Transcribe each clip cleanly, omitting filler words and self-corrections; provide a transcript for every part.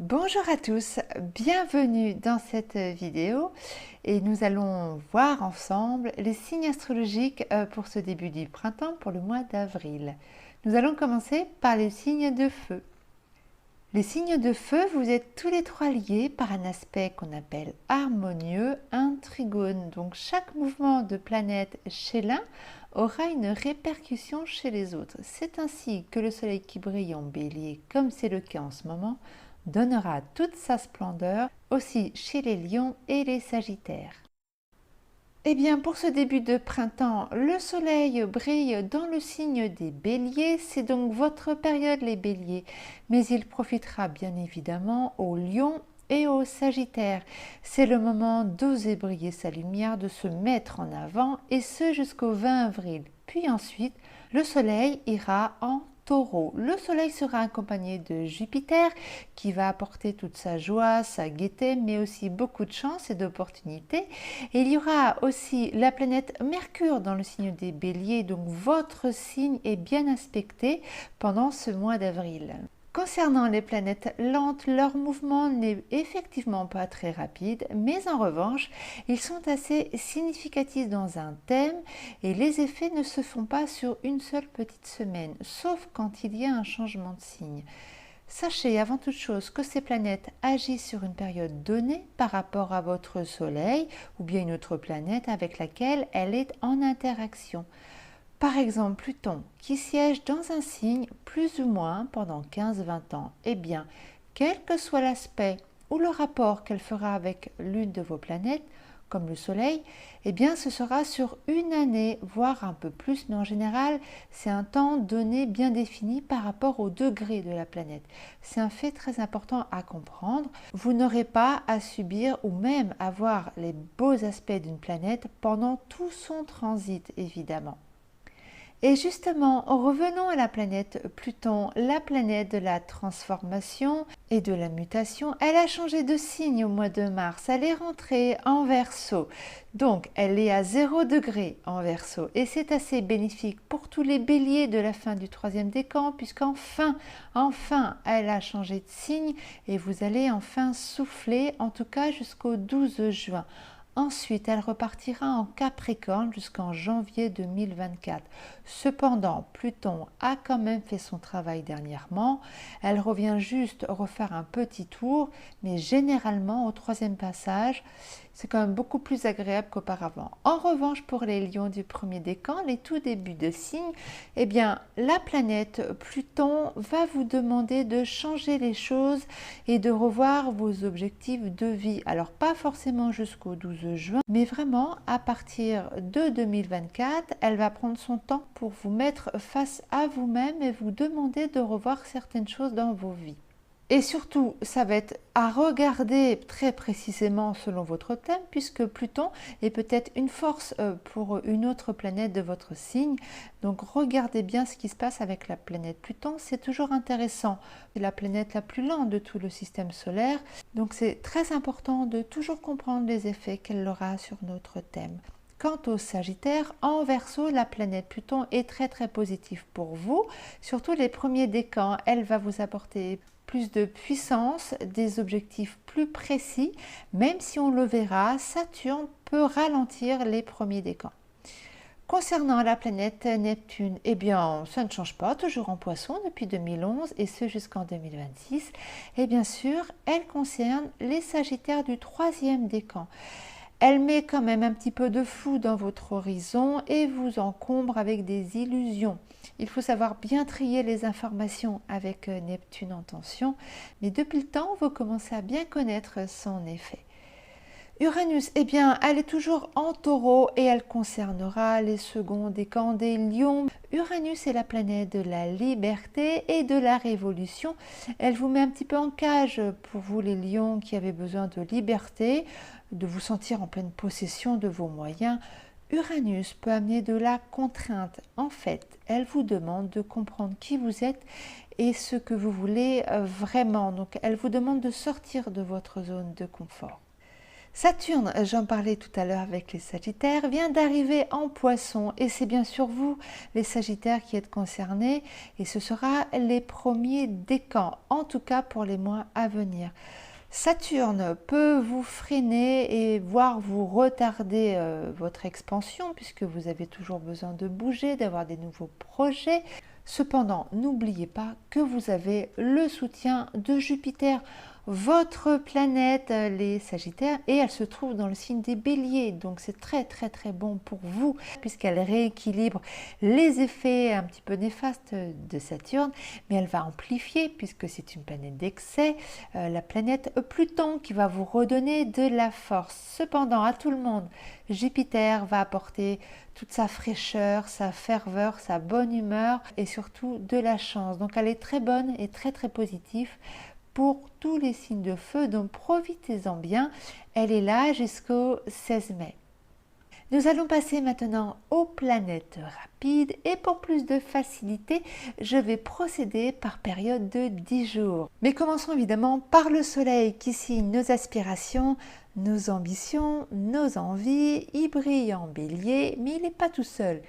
Bonjour à tous, bienvenue dans cette vidéo et nous allons voir ensemble les signes astrologiques pour ce début du printemps pour le mois d'avril. Nous allons commencer par les signes de feu. Les signes de feu, vous êtes tous les trois liés par un aspect qu'on appelle harmonieux, un trigone. Donc chaque mouvement de planète chez l'un aura une répercussion chez les autres. C'est ainsi que le soleil qui brille en bélier, comme c'est le cas en ce moment, donnera toute sa splendeur aussi chez les lions et les sagittaires. Eh bien, pour ce début de printemps, le soleil brille dans le signe des béliers, c'est donc votre période les béliers, mais il profitera bien évidemment aux lions et aux sagittaires. C'est le moment d'oser briller sa lumière, de se mettre en avant, et ce jusqu'au 20 avril. Puis ensuite, le soleil ira en Taureau. Le soleil sera accompagné de Jupiter qui va apporter toute sa joie, sa gaieté, mais aussi beaucoup de chance et d'opportunités. Et il y aura aussi la planète Mercure dans le signe des béliers, donc votre signe est bien aspecté pendant ce mois d'avril. Concernant les planètes lentes, leur mouvement n'est effectivement pas très rapide, mais en revanche, ils sont assez significatifs dans un thème et les effets ne se font pas sur une seule petite semaine, sauf quand il y a un changement de signe. Sachez avant toute chose que ces planètes agissent sur une période donnée par rapport à votre Soleil ou bien une autre planète avec laquelle elle est en interaction. Par exemple, Pluton, qui siège dans un signe plus ou moins pendant 15-20 ans, eh bien, quel que soit l'aspect ou le rapport qu'elle fera avec l'une de vos planètes, comme le Soleil, eh bien, ce sera sur une année, voire un peu plus, mais en général, c'est un temps donné bien défini par rapport au degré de la planète. C'est un fait très important à comprendre. Vous n'aurez pas à subir ou même à voir les beaux aspects d'une planète pendant tout son transit, évidemment. Et justement, revenons à la planète Pluton, la planète de la transformation et de la mutation. Elle a changé de signe au mois de mars, elle est rentrée en Verseau. Donc, elle est à 0 degré en Verseau et c'est assez bénéfique pour tous les béliers de la fin du troisième décan puisqu'enfin, elle a changé de signe et vous allez enfin souffler, en tout cas jusqu'au 12 juin. Ensuite, elle repartira en Capricorne jusqu'en janvier 2024. Cependant, Pluton a quand même fait son travail dernièrement. Elle revient juste refaire un petit tour, mais généralement au troisième passage, c'est quand même beaucoup plus agréable qu'auparavant. En revanche, pour les lions du premier décan, les tout débuts de signe, eh bien, la planète Pluton va vous demander de changer les choses et de revoir vos objectifs de vie. Alors, pas forcément jusqu'au 12 juin, mais vraiment à partir de 2024, elle va prendre son temps pour vous mettre face à vous-même et vous demander de revoir certaines choses dans vos vies. Et surtout, ça va être à regarder très précisément selon votre thème, puisque Pluton est peut-être une force pour une autre planète de votre signe. Donc regardez bien ce qui se passe avec la planète Pluton, c'est toujours intéressant. C'est la planète la plus lente de tout le système solaire, donc c'est très important de toujours comprendre les effets qu'elle aura sur notre thème. Quant au Sagittaire, en Verseau, la planète Pluton est très positive pour vous. Surtout les premiers décans, elle va vous apporter plus de puissance, des objectifs plus précis, même si on le verra, Saturne peut ralentir les premiers décans. Concernant la planète Neptune, eh bien, ça ne change pas, toujours en Poisson depuis 2011 et ce jusqu'en 2026. Et bien sûr, elle concerne les Sagittaires du troisième décan. Elle met quand même un petit peu de flou dans votre horizon et vous encombre avec des illusions. Il faut savoir bien trier les informations avec Neptune en tension, mais depuis le temps, vous commencez à bien connaître son effet. Uranus, eh bien, elle est toujours en Taureau et elle concernera les seconds décans des lions. Uranus est la planète de la liberté et de la révolution. Elle vous met un petit peu en cage pour vous les lions qui avez besoin de liberté, de vous sentir en pleine possession de vos moyens. Uranus peut amener de la contrainte. En fait, elle vous demande de comprendre qui vous êtes et ce que vous voulez vraiment. Donc, elle vous demande de sortir de votre zone de confort. Saturne, j'en parlais tout à l'heure avec les Sagittaires, vient d'arriver en Poisson et c'est bien sûr vous, les Sagittaires, qui êtes concernés et ce sera les premiers décans, en tout cas pour les mois à venir. Saturne peut vous freiner et voire vous retarder votre expansion puisque vous avez toujours besoin de bouger, d'avoir des nouveaux projets. Cependant, n'oubliez pas que vous avez le soutien de Jupiter, votre planète, les Sagittaires, et elle se trouve dans le signe des Béliers. Donc c'est très bon pour vous puisqu'elle rééquilibre les effets un petit peu néfastes de Saturne, mais elle va amplifier puisque c'est une planète d'excès, la planète Pluton qui va vous redonner de la force. Cependant, à tout le monde, Jupiter va apporter toute sa fraîcheur, sa ferveur, sa bonne humeur et surtout de la chance. Donc elle est très bonne et très positive pour tous les signes de feu, donc profitez-en bien. Elle est là jusqu'au 16 mai. Nous allons passer maintenant aux planètes rapides et pour plus de facilité, je vais procéder par période de 10 jours. Mais commençons évidemment par le Soleil qui signe nos aspirations, nos ambitions, nos envies. Il brille en Bélier, mais il n'est pas tout seul.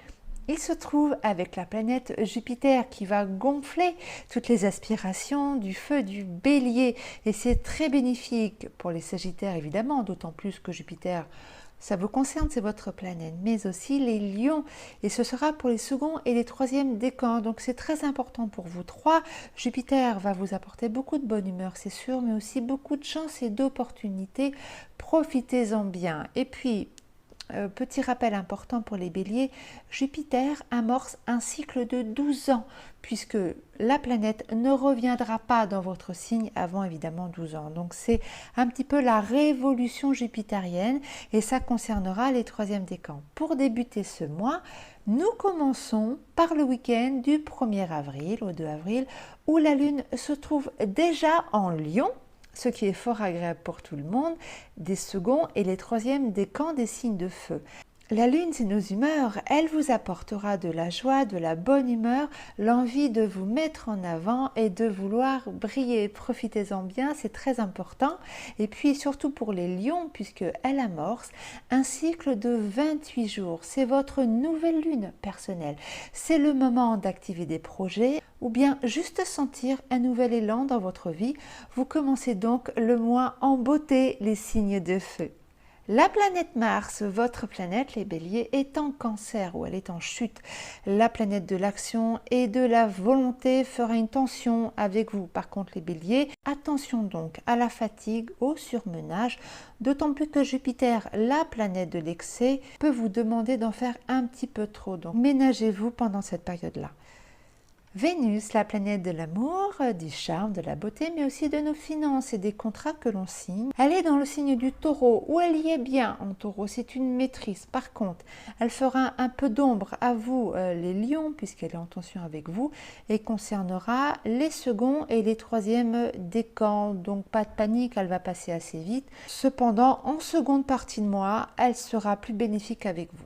Il se trouve avec la planète Jupiter qui va gonfler toutes les aspirations du feu du Bélier et c'est très bénéfique pour les Sagittaires évidemment, d'autant plus que Jupiter, ça vous concerne, c'est votre planète, mais aussi les Lions et ce sera pour les seconds et les troisièmes décans, donc c'est très important pour vous trois. Jupiter va vous apporter beaucoup de bonne humeur, c'est sûr, mais aussi beaucoup de chance et d'opportunités, profitez-en bien. Et puis, petit rappel important pour les béliers, Jupiter amorce un cycle de 12 ans, puisque la planète ne reviendra pas dans votre signe avant évidemment 12 ans. Donc c'est un petit peu la révolution jupitérienne et ça concernera les troisièmes décans. Pour débuter ce mois, nous commençons par le week-end du 1er avril au 2 avril, où la Lune se trouve déjà en Lion, ce qui est fort agréable pour tout le monde, des seconds et les troisièmes décans des signes de feu. La Lune, c'est nos humeurs, elle vous apportera de la joie, de la bonne humeur, l'envie de vous mettre en avant et de vouloir briller. Profitez-en bien, c'est très important. Et puis surtout pour les lions, puisqu'elle amorce un cycle de 28 jours. C'est votre nouvelle lune personnelle. C'est le moment d'activer des projets ou bien juste sentir un nouvel élan dans votre vie. Vous commencez donc le mois en beauté, les signes de feu. La planète Mars, votre planète, les béliers, est en cancer ou elle est en chute. La planète de l'action et de la volonté fera une tension avec vous. Par contre, les béliers, attention donc à la fatigue, au surmenage, d'autant plus que Jupiter, la planète de l'excès, peut vous demander d'en faire un petit peu trop. Donc, ménagez-vous pendant cette période-là. Vénus, la planète de l'amour, du charme, de la beauté, mais aussi de nos finances et des contrats que l'on signe. Elle est dans le signe du taureau, où elle y est bien en taureau, c'est une maîtrise. Par contre, elle fera un peu d'ombre à vous, les lions, puisqu'elle est en tension avec vous, et concernera les seconds et les troisièmes décans. Donc pas de panique, elle va passer assez vite. Cependant, en seconde partie de mois, elle sera plus bénéfique avec vous.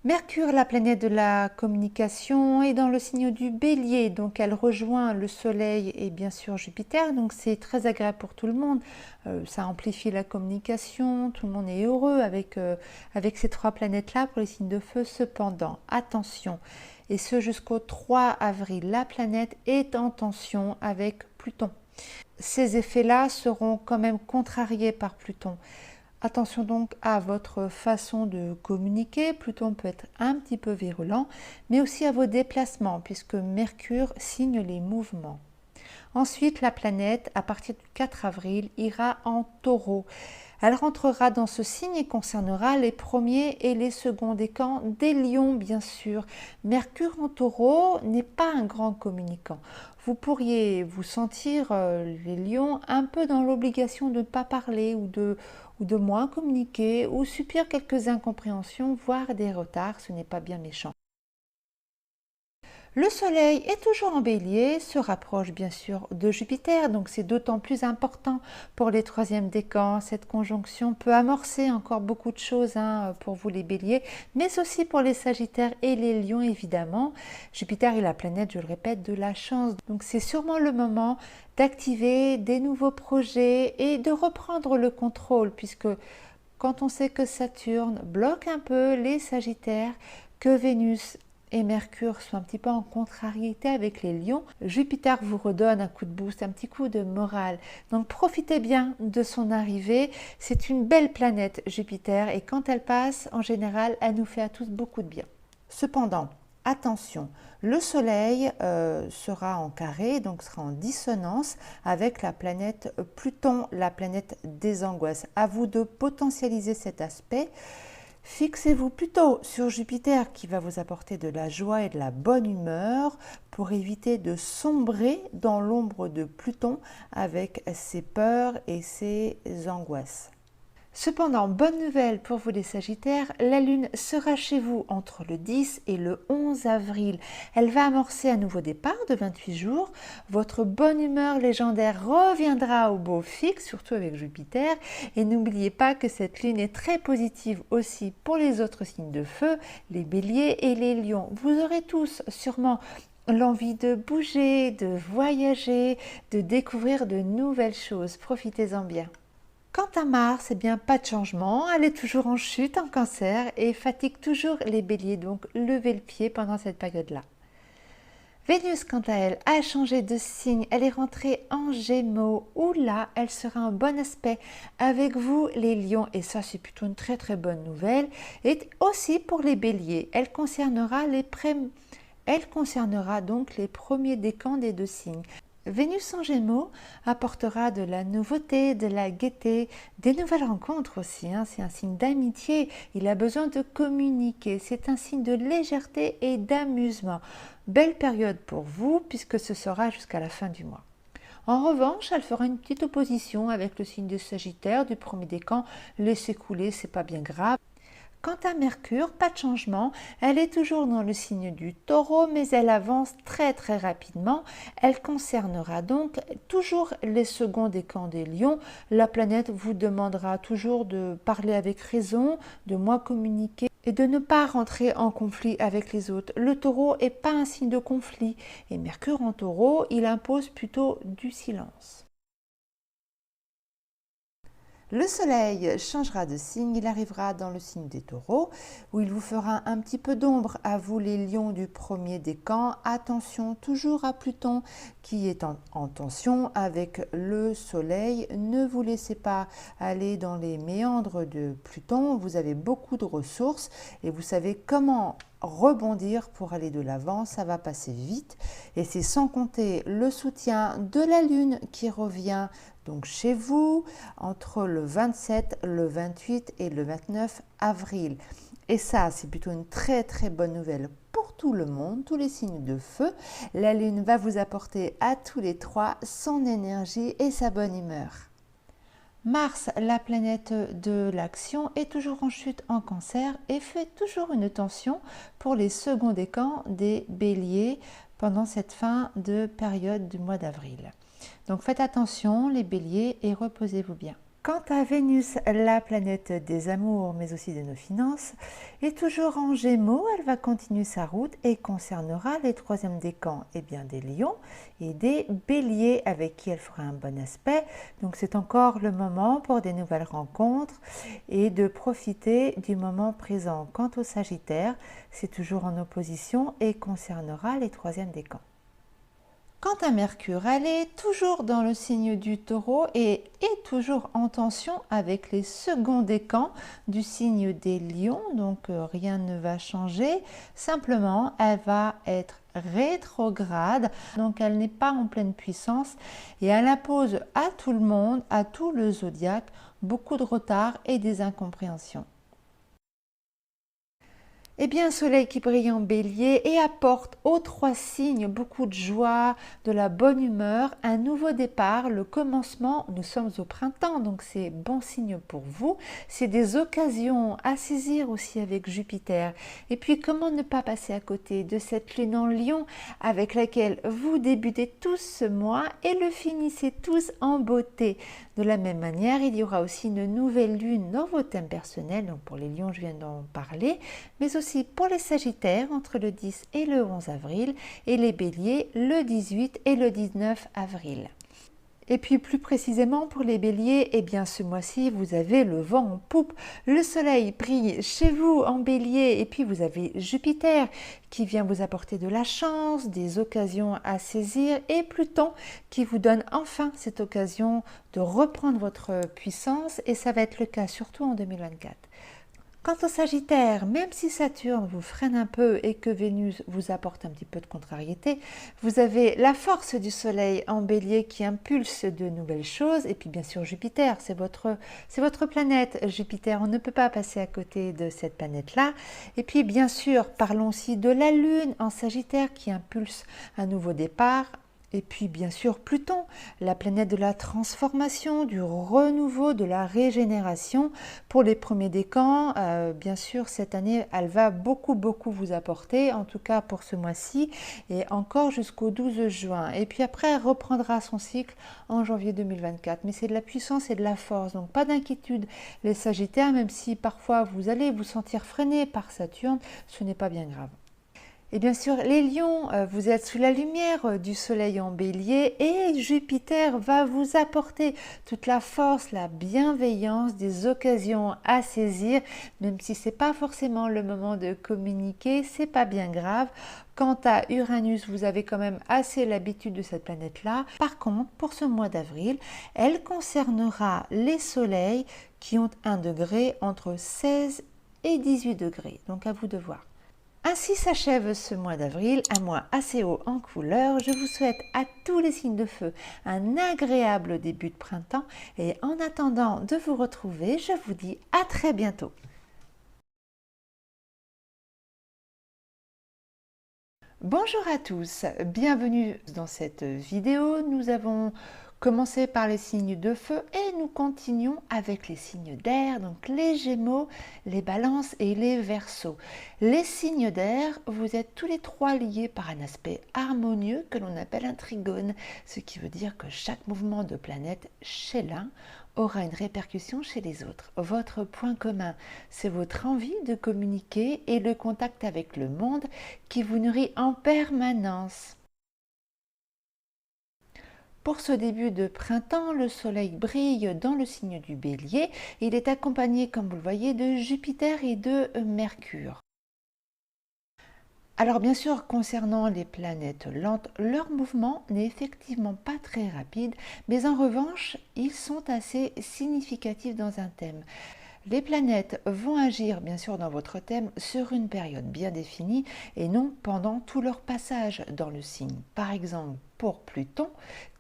Mercure, la planète de la communication, est dans le signe du Bélier, donc elle rejoint le Soleil et bien sûr Jupiter, donc c'est très agréable pour tout le monde. Ça amplifie la communication, tout le monde est heureux avec ces trois planètes-là pour les signes de feu. Cependant, attention, et ce jusqu'au 3 avril, la planète est en tension avec Pluton. Ces effets-là seront quand même contrariés par Pluton. Attention donc à votre façon de communiquer, Pluton peut être un petit peu virulent, mais aussi à vos déplacements, puisque Mercure signe les mouvements. Ensuite, la planète, à partir du 4 avril, ira en Taureau. Elle rentrera dans ce signe et concernera les premiers et les seconds décans des lions, bien sûr. Mercure en Taureau n'est pas un grand communicant. Vous pourriez vous sentir, les lions, un peu dans l'obligation de ne pas parler ou de moins communiquer ou subir quelques incompréhensions, voire des retards. Ce n'est pas bien méchant. Le Soleil est toujours en Bélier, se rapproche bien sûr de Jupiter, donc c'est d'autant plus important pour les troisièmes décans. Cette conjonction peut amorcer encore beaucoup de choses pour vous les Béliers, mais aussi pour les Sagittaires et les Lions évidemment. Jupiter est la planète, je le répète, de la chance, donc c'est sûrement le moment d'activer des nouveaux projets et de reprendre le contrôle, puisque quand on sait que Saturne bloque un peu les Sagittaires, que Vénus et Mercure sont un petit peu en contrariété avec les lions, Jupiter vous redonne un coup de boost, un petit coup de morale. Donc profitez bien de son arrivée. C'est une belle planète Jupiter et quand elle passe, en général, elle nous fait à tous beaucoup de bien. Cependant, attention, le Soleil sera en carré, donc sera en dissonance avec la planète Pluton, la planète des angoisses. À vous de potentialiser cet aspect. Fixez-vous plutôt sur Jupiter qui va vous apporter de la joie et de la bonne humeur pour éviter de sombrer dans l'ombre de Pluton avec ses peurs et ses angoisses. Cependant, bonne nouvelle pour vous les Sagittaires, la Lune sera chez vous entre le 10 et le 11 avril. Elle va amorcer un nouveau départ de 28 jours. Votre bonne humeur légendaire reviendra au beau fixe, surtout avec Jupiter. Et n'oubliez pas que cette Lune est très positive aussi pour les autres signes de feu, les Béliers et les Lions. Vous aurez tous sûrement l'envie de bouger, de voyager, de découvrir de nouvelles choses. Profitez-en bien. Quant à Mars, eh bien pas de changement, elle est toujours en chute en Cancer et fatigue toujours les Béliers, donc levez le pied pendant cette période-là. Vénus, quant à elle, a changé de signe, elle est rentrée en Gémeaux, où là, elle sera en bon aspect avec vous les Lions, et ça c'est plutôt une très très bonne nouvelle, et aussi pour les Béliers, elle concernera donc les premiers décans des deux signes. Vénus en Gémeaux apportera de la nouveauté, de la gaieté, des nouvelles rencontres aussi. C'est un signe d'amitié, il a besoin de communiquer. C'est un signe de légèreté et d'amusement. Belle période pour vous puisque ce sera jusqu'à la fin du mois. En revanche, elle fera une petite opposition avec le signe de Sagittaire du premier décan. Laissez couler, c'est pas bien grave. Quant à Mercure, pas de changement, elle est toujours dans le signe du Taureau, mais elle avance très très rapidement. Elle concernera donc toujours les seconds décans des Lions. La planète vous demandera toujours de parler avec raison, de moins communiquer et de ne pas rentrer en conflit avec les autres. Le Taureau n'est pas un signe de conflit et Mercure en Taureau, il impose plutôt du silence. Le Soleil changera de signe, il arrivera dans le signe des Taureaux, où il vous fera un petit peu d'ombre à vous les Lions du premier décan. Attention toujours à Pluton qui est en tension avec le Soleil. Ne vous laissez pas aller dans les méandres de Pluton, vous avez beaucoup de ressources et vous savez comment rebondir pour aller de l'avant, ça va passer vite et c'est sans compter le soutien de la Lune qui revient donc chez vous entre le 27, le 28 et le 29 avril. Et ça, c'est plutôt une très très bonne nouvelle pour tout le monde, tous les signes de feu. La Lune va vous apporter à tous les trois son énergie et sa bonne humeur. Mars, la planète de l'action, est toujours en chute en Cancer et fait toujours une tension pour les seconds décans des Béliers pendant cette fin de période du mois d'avril. Donc faites attention les Béliers et reposez-vous bien. Quant à Vénus, la planète des amours mais aussi de nos finances, est toujours en Gémeaux. Elle va continuer sa route et concernera les troisièmes décans des Lions et des Béliers avec qui elle fera un bon aspect. Donc c'est encore le moment pour des nouvelles rencontres et de profiter du moment présent. Quant au Sagittaire, c'est toujours en opposition et concernera les troisièmes décans. Quant à Mercure, elle est toujours dans le signe du Taureau et est toujours en tension avec les seconds décans du signe des Lions, donc rien ne va changer. Simplement, elle va être rétrograde, donc elle n'est pas en pleine puissance et elle impose à tout le monde, à tout le zodiaque, beaucoup de retard et des incompréhensions. Eh bien, Soleil qui brille en Bélier et apporte aux trois signes beaucoup de joie, de la bonne humeur, un nouveau départ, le commencement. Nous sommes au printemps, donc c'est bon signe pour vous. C'est des occasions à saisir aussi avec Jupiter. Et puis, comment ne pas passer à côté de cette lune en Lion avec laquelle vous débutez tous ce mois et le finissez tous en beauté. De la même manière, il y aura aussi une nouvelle lune dans vos thèmes personnels. Donc pour les Lions, je viens d'en parler, mais aussi pour les Sagittaires entre le 10 et le 11 avril et les Béliers le 18 et le 19 avril. Et puis plus précisément pour les béliers, eh bien ce mois-ci vous avez le vent en poupe, le soleil brille chez vous en bélier et puis vous avez Jupiter qui vient vous apporter de la chance, des occasions à saisir et Pluton qui vous donne enfin cette occasion de reprendre votre puissance et ça va être le cas surtout en 2024. Quant au Sagittaire, même si Saturne vous freine un peu et que Vénus vous apporte un petit peu de contrariété, vous avez la force du Soleil en Bélier qui impulse de nouvelles choses. Et puis bien sûr Jupiter, c'est votre planète. Jupiter, on ne peut pas passer à côté de cette planète-là. Et puis bien sûr, parlons aussi de la Lune en Sagittaire qui impulse un nouveau départ. Et puis bien sûr Pluton, la planète de la transformation, du renouveau, de la régénération. Pour les premiers décans, bien sûr cette année elle va beaucoup vous apporter, en tout cas pour ce mois-ci et encore jusqu'au 12 juin. Et puis après elle reprendra son cycle en janvier 2024. Mais c'est de la puissance et de la force, donc pas d'inquiétude les Sagittaires, même si parfois vous allez vous sentir freiné par Saturne, ce n'est pas bien grave. Et bien sûr, les lions, vous êtes sous la lumière du soleil en bélier et Jupiter va vous apporter toute la force, la bienveillance, des occasions à saisir, même si ce n'est pas forcément le moment de communiquer, c'est pas bien grave. Quant à Uranus, vous avez quand même assez l'habitude de cette planète-là. Par contre, pour ce mois d'avril, elle concernera les soleils qui ont un degré entre 16 et 18 degrés. Donc à vous de voir. Ainsi s'achève ce mois d'avril, un mois assez haut en couleur. Je vous souhaite à tous les signes de feu un agréable début de printemps et en attendant de vous retrouver, je vous dis à très bientôt. Bonjour à tous, bienvenue dans cette vidéo. Nous avons commencé par les signes de feu et nous continuons avec les signes d'air, donc les Gémeaux, les Balances et les Verseaux. Les signes d'air, vous êtes tous les trois liés par un aspect harmonieux que l'on appelle un trigone, ce qui veut dire que chaque mouvement de planète chez l'un aura une répercussion chez les autres. Votre point commun, c'est votre envie de communiquer et le contact avec le monde qui vous nourrit en permanence. Pour ce début de printemps, le soleil brille dans le signe du Bélier. Il est accompagné, comme vous le voyez, de Jupiter et de Mercure. Alors bien sûr, concernant les planètes lentes, leur mouvement n'est effectivement pas très rapide, mais en revanche, ils sont assez significatifs dans un thème. Les planètes vont agir bien sûr dans votre thème sur une période bien définie et non pendant tout leur passage dans le signe. Par exemple pour Pluton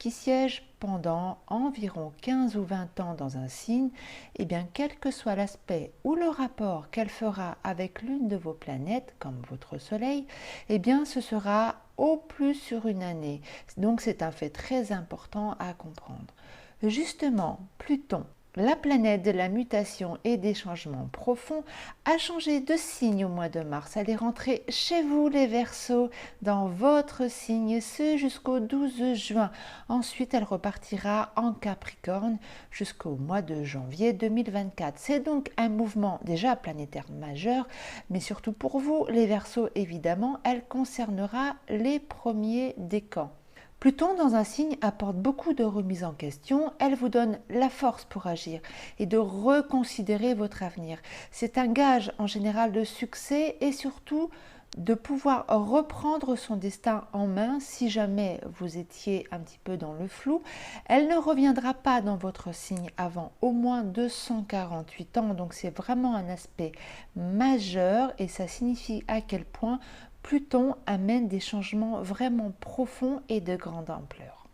qui siège pendant environ 15 ou 20 ans dans un signe, et bien quel que soit l'aspect ou le rapport qu'elle fera avec l'une de vos planètes comme votre Soleil, et bien ce sera au plus sur une année. Donc c'est un fait très important à comprendre. Justement, Pluton, la planète de la mutation et des changements profonds, a changé de signe au mois de mars. Elle est rentrée chez vous les Verseaux, dans votre signe, ce jusqu'au 12 juin. Ensuite, elle repartira en Capricorne jusqu'au mois de janvier 2024. C'est donc un mouvement déjà planétaire majeur, mais surtout pour vous, les Verseaux, évidemment, elle concernera les premiers décans. Pluton dans un signe apporte beaucoup de remise en question, elle vous donne la force pour agir et de reconsidérer votre avenir. C'est un gage en général de succès et surtout de pouvoir reprendre son destin en main si jamais vous étiez un petit peu dans le flou. Elle ne reviendra pas dans votre signe avant au moins 248 ans, donc c'est vraiment un aspect majeur et ça signifie à quel point Pluton amène des changements vraiment profonds et de grande ampleur.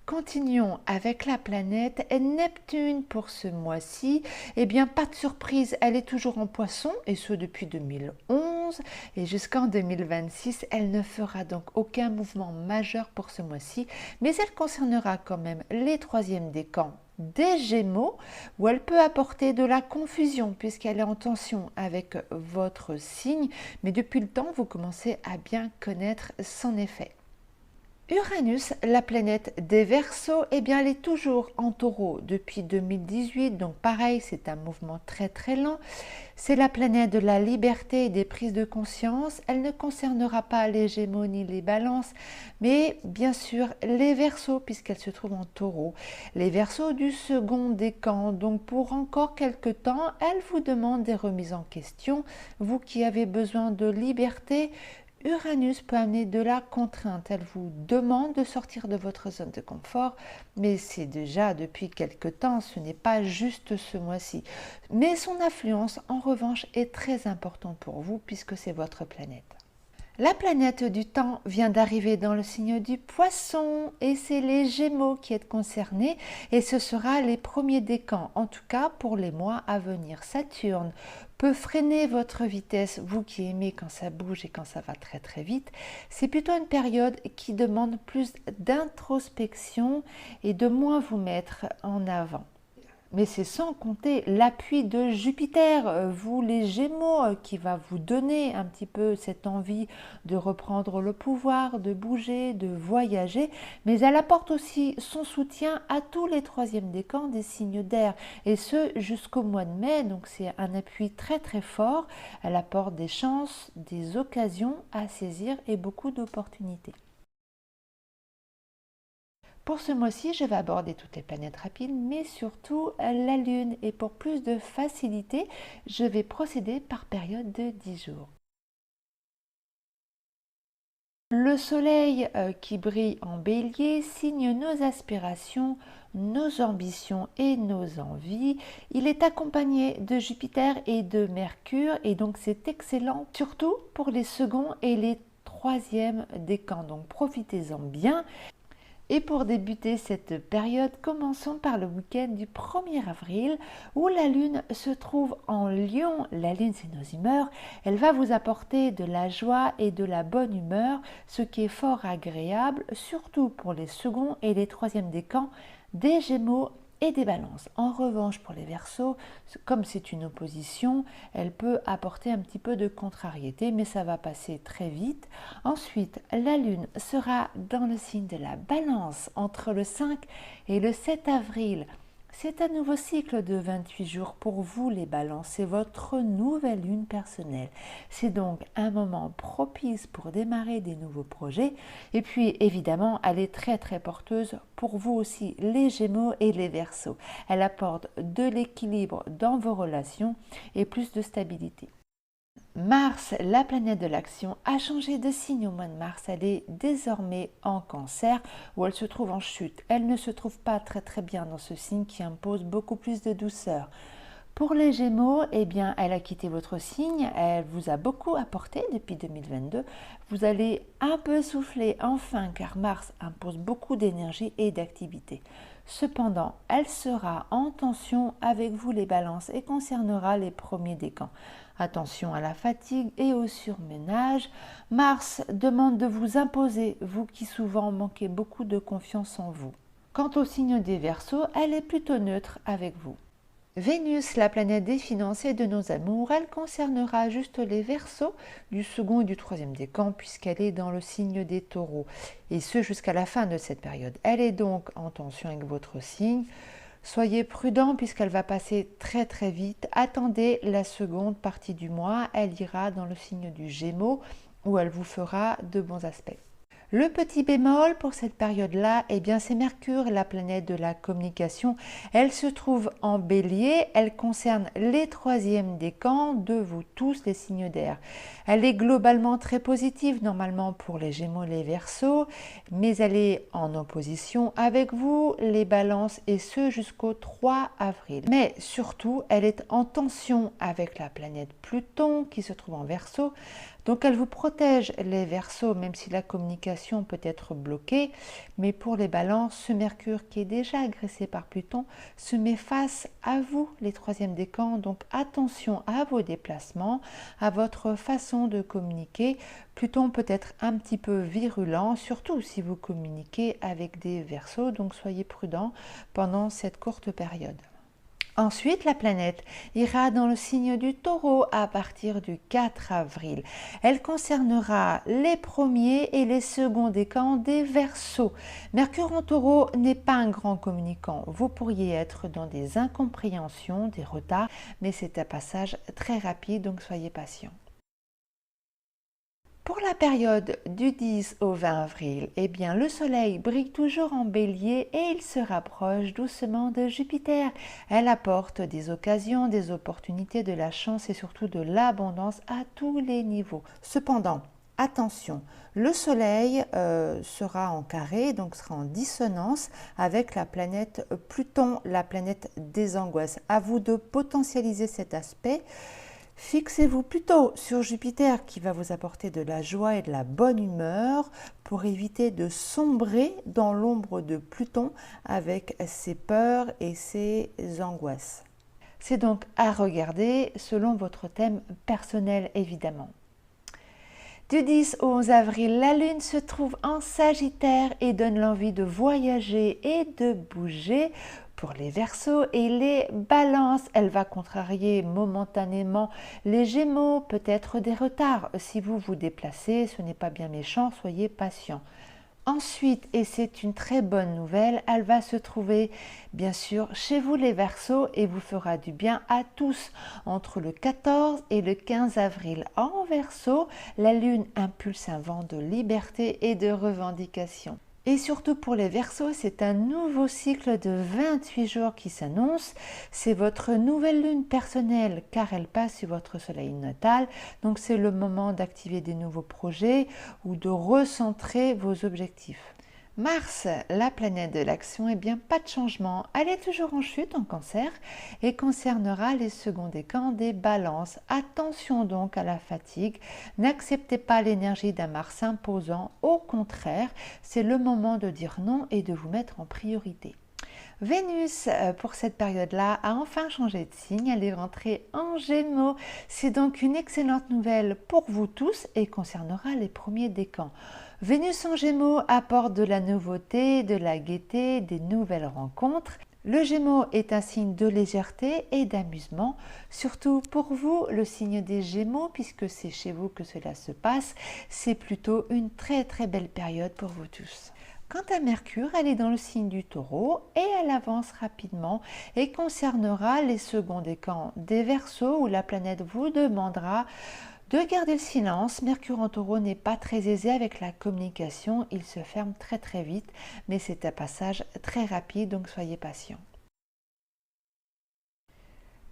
Continuons avec la planète Neptune pour ce mois-ci. Eh bien, pas de surprise, elle est toujours en Poisson et ce depuis 2011 et jusqu'en 2026. Elle ne fera donc aucun mouvement majeur pour ce mois-ci, mais elle concernera quand même les troisièmes décans des Gémeaux où elle peut apporter de la confusion puisqu'elle est en tension avec votre signe, mais depuis le temps, vous commencez à bien connaître son effet. Uranus, la planète des Verseaux, eh bien elle est toujours en Taureau depuis 2018, donc pareil, c'est un mouvement très lent. C'est la planète de la liberté et des prises de conscience. Elle ne concernera pas les Gémeaux ni les Balances, mais bien sûr les Verseaux puisqu'elle se trouve en Taureau. Les Verseaux du second décan, donc pour encore quelques temps, elle vous demande des remises en question. Vous qui avez besoin de liberté, Uranus peut amener de la contrainte. Elle vous demande de sortir de votre zone de confort, mais c'est déjà depuis quelque temps, ce n'est pas juste ce mois-ci. Mais son influence, en revanche, est très importante pour vous puisque c'est votre planète. La planète du temps vient d'arriver dans le signe du Poisson et c'est les Gémeaux qui êtes concernés et ce sera les premiers décans, en tout cas pour les mois à venir. Saturne peut freiner votre vitesse, vous qui aimez quand ça bouge et quand ça va très vite. C'est plutôt une période qui demande plus d'introspection et de moins vous mettre en avant. Mais c'est sans compter l'appui de Jupiter, vous les Gémeaux, qui va vous donner un petit peu cette envie de reprendre le pouvoir, de bouger, de voyager. Mais elle apporte aussi son soutien à tous les troisièmes décans des signes d'air. Et ce, jusqu'au mois de mai. Donc c'est un appui très fort. Elle apporte des chances, des occasions à saisir et beaucoup d'opportunités. Pour ce mois-ci, je vais aborder toutes les planètes rapides, mais surtout la Lune. Et pour plus de facilité, je vais procéder par période de 10 jours. Le Soleil qui brille en Bélier signe nos aspirations, nos ambitions et nos envies. Il est accompagné de Jupiter et de Mercure et donc c'est excellent, surtout pour les seconds et les troisièmes décans. Donc profitez-en bien. Et pour débuter cette période, commençons par le week-end du 1er avril où la Lune se trouve en Lion. La Lune, c'est nos humeurs. Elle va vous apporter de la joie et de la bonne humeur, ce qui est fort agréable, surtout pour les seconds et les troisièmes décans des Gémeaux et des Balances. En revanche, pour les Verseaux, comme c'est une opposition, elle peut apporter un petit peu de contrariété, mais ça va passer très vite. Ensuite, la Lune sera dans le signe de la Balance entre le 5 et le 7 avril. C'est un nouveau cycle de 28 jours pour vous les Balances, c'est votre nouvelle lune personnelle. C'est donc un moment propice pour démarrer des nouveaux projets et puis évidemment elle est très porteuse pour vous aussi les Gémeaux et les Verseaux. Elle apporte de l'équilibre dans vos relations et plus de stabilité. Mars, la planète de l'action, a changé de signe au mois de mars. Elle est désormais en Cancer où elle se trouve en chute. Elle ne se trouve pas très bien dans ce signe qui impose beaucoup plus de douceur. Pour les Gémeaux, eh bien, elle a quitté votre signe, elle vous a beaucoup apporté depuis 2022. Vous allez un peu souffler enfin car Mars impose beaucoup d'énergie et d'activité. Cependant, elle sera en tension avec vous les Balances et concernera les premiers décans. Attention à la fatigue et au surménage. Mars demande de vous imposer, vous qui souvent manquez beaucoup de confiance en vous. Quant au signe des Verseaux, elle est plutôt neutre avec vous. Vénus, la planète des finances et de nos amours, elle concernera juste les Verseaux du second et du troisième décan puisqu'elle est dans le signe des Taureaux et ce jusqu'à la fin de cette période. Elle est donc en tension avec votre signe. Soyez prudent puisqu'elle va passer très vite. Attendez la seconde partie du mois, elle ira dans le signe du Gémeaux où elle vous fera de bons aspects. Le petit bémol pour cette période-là, eh bien c'est Mercure, la planète de la communication. Elle se trouve en Bélier, elle concerne les troisièmes décans de vous tous les signes d'air. Elle est globalement très positive normalement pour les Gémeaux et les Verseaux, mais elle est en opposition avec vous, les Balances, et ce jusqu'au 3 avril. Mais surtout, elle est en tension avec la planète Pluton qui se trouve en Verseau. Donc elle vous protège les Verseaux, même si la communication peut être bloquée. Mais pour les Balances, ce Mercure qui est déjà agressé par Pluton se met face à vous, les troisièmes décans. Donc attention à vos déplacements, à votre façon de communiquer. Pluton peut être un petit peu virulent, surtout si vous communiquez avec des Verseaux. Donc soyez prudents pendant cette courte période. Ensuite, la planète ira dans le signe du Taureau à partir du 4 avril. Elle concernera les premiers et les seconds décans des Verseaux. Mercure en Taureau n'est pas un grand communicant. Vous pourriez être dans des incompréhensions, des retards, mais c'est un passage très rapide, donc soyez patient. Pour la période du 10 au 20 avril, eh bien, le Soleil brille toujours en Bélier et il se rapproche doucement de Jupiter. Elle apporte des occasions, des opportunités, de la chance et surtout de l'abondance à tous les niveaux. Cependant, attention, le Soleil sera en carré, donc sera en dissonance avec la planète Pluton, la planète des angoisses. À vous de potentialiser cet aspect. Fixez-vous plutôt sur Jupiter qui va vous apporter de la joie et de la bonne humeur pour éviter de sombrer dans l'ombre de Pluton avec ses peurs et ses angoisses. C'est donc à regarder selon votre thème personnel évidemment. Du 10 au 11 avril, la Lune se trouve en Sagittaire et donne l'envie de voyager et de bouger. Pour les Verseaux et les Balances, elle va contrarier momentanément les Gémeaux, peut-être des retards. Si vous vous déplacez, ce n'est pas bien méchant, soyez patient. Ensuite, et c'est une très bonne nouvelle, elle va se trouver bien sûr chez vous les Verseaux et vous fera du bien à tous. Entre le 14 et le 15 avril en Verseau, la Lune impulse un vent de liberté et de revendication. Et surtout pour les Verseaux, c'est un nouveau cycle de 28 jours qui s'annonce. C'est votre nouvelle lune personnelle car elle passe sur votre soleil natal. Donc c'est le moment d'activer des nouveaux projets ou de recentrer vos objectifs. Mars, la planète de l'action, eh bien pas de changement, elle est toujours en chute en Cancer et concernera les seconds décans des Balances. Attention donc à la fatigue, n'acceptez pas l'énergie d'un Mars imposant, au contraire, c'est le moment de dire non et de vous mettre en priorité. Vénus, pour cette période-là, a enfin changé de signe, elle est rentrée en Gémeaux. C'est donc une excellente nouvelle pour vous tous et concernera les premiers décans. Vénus en Gémeaux apporte de la nouveauté, de la gaieté, des nouvelles rencontres. Le Gémeaux est un signe de légèreté et d'amusement, surtout pour vous, le signe des Gémeaux, puisque c'est chez vous que cela se passe. C'est plutôt une très très belle période pour vous tous. Quant à Mercure, elle est dans le signe du Taureau et elle avance rapidement et concernera les seconds décans des Verseaux où la planète vous demandera de garder le silence. Mercure en Taureau n'est pas très aisé avec la communication, il se ferme très très vite, mais c'est un passage très rapide, donc soyez patient.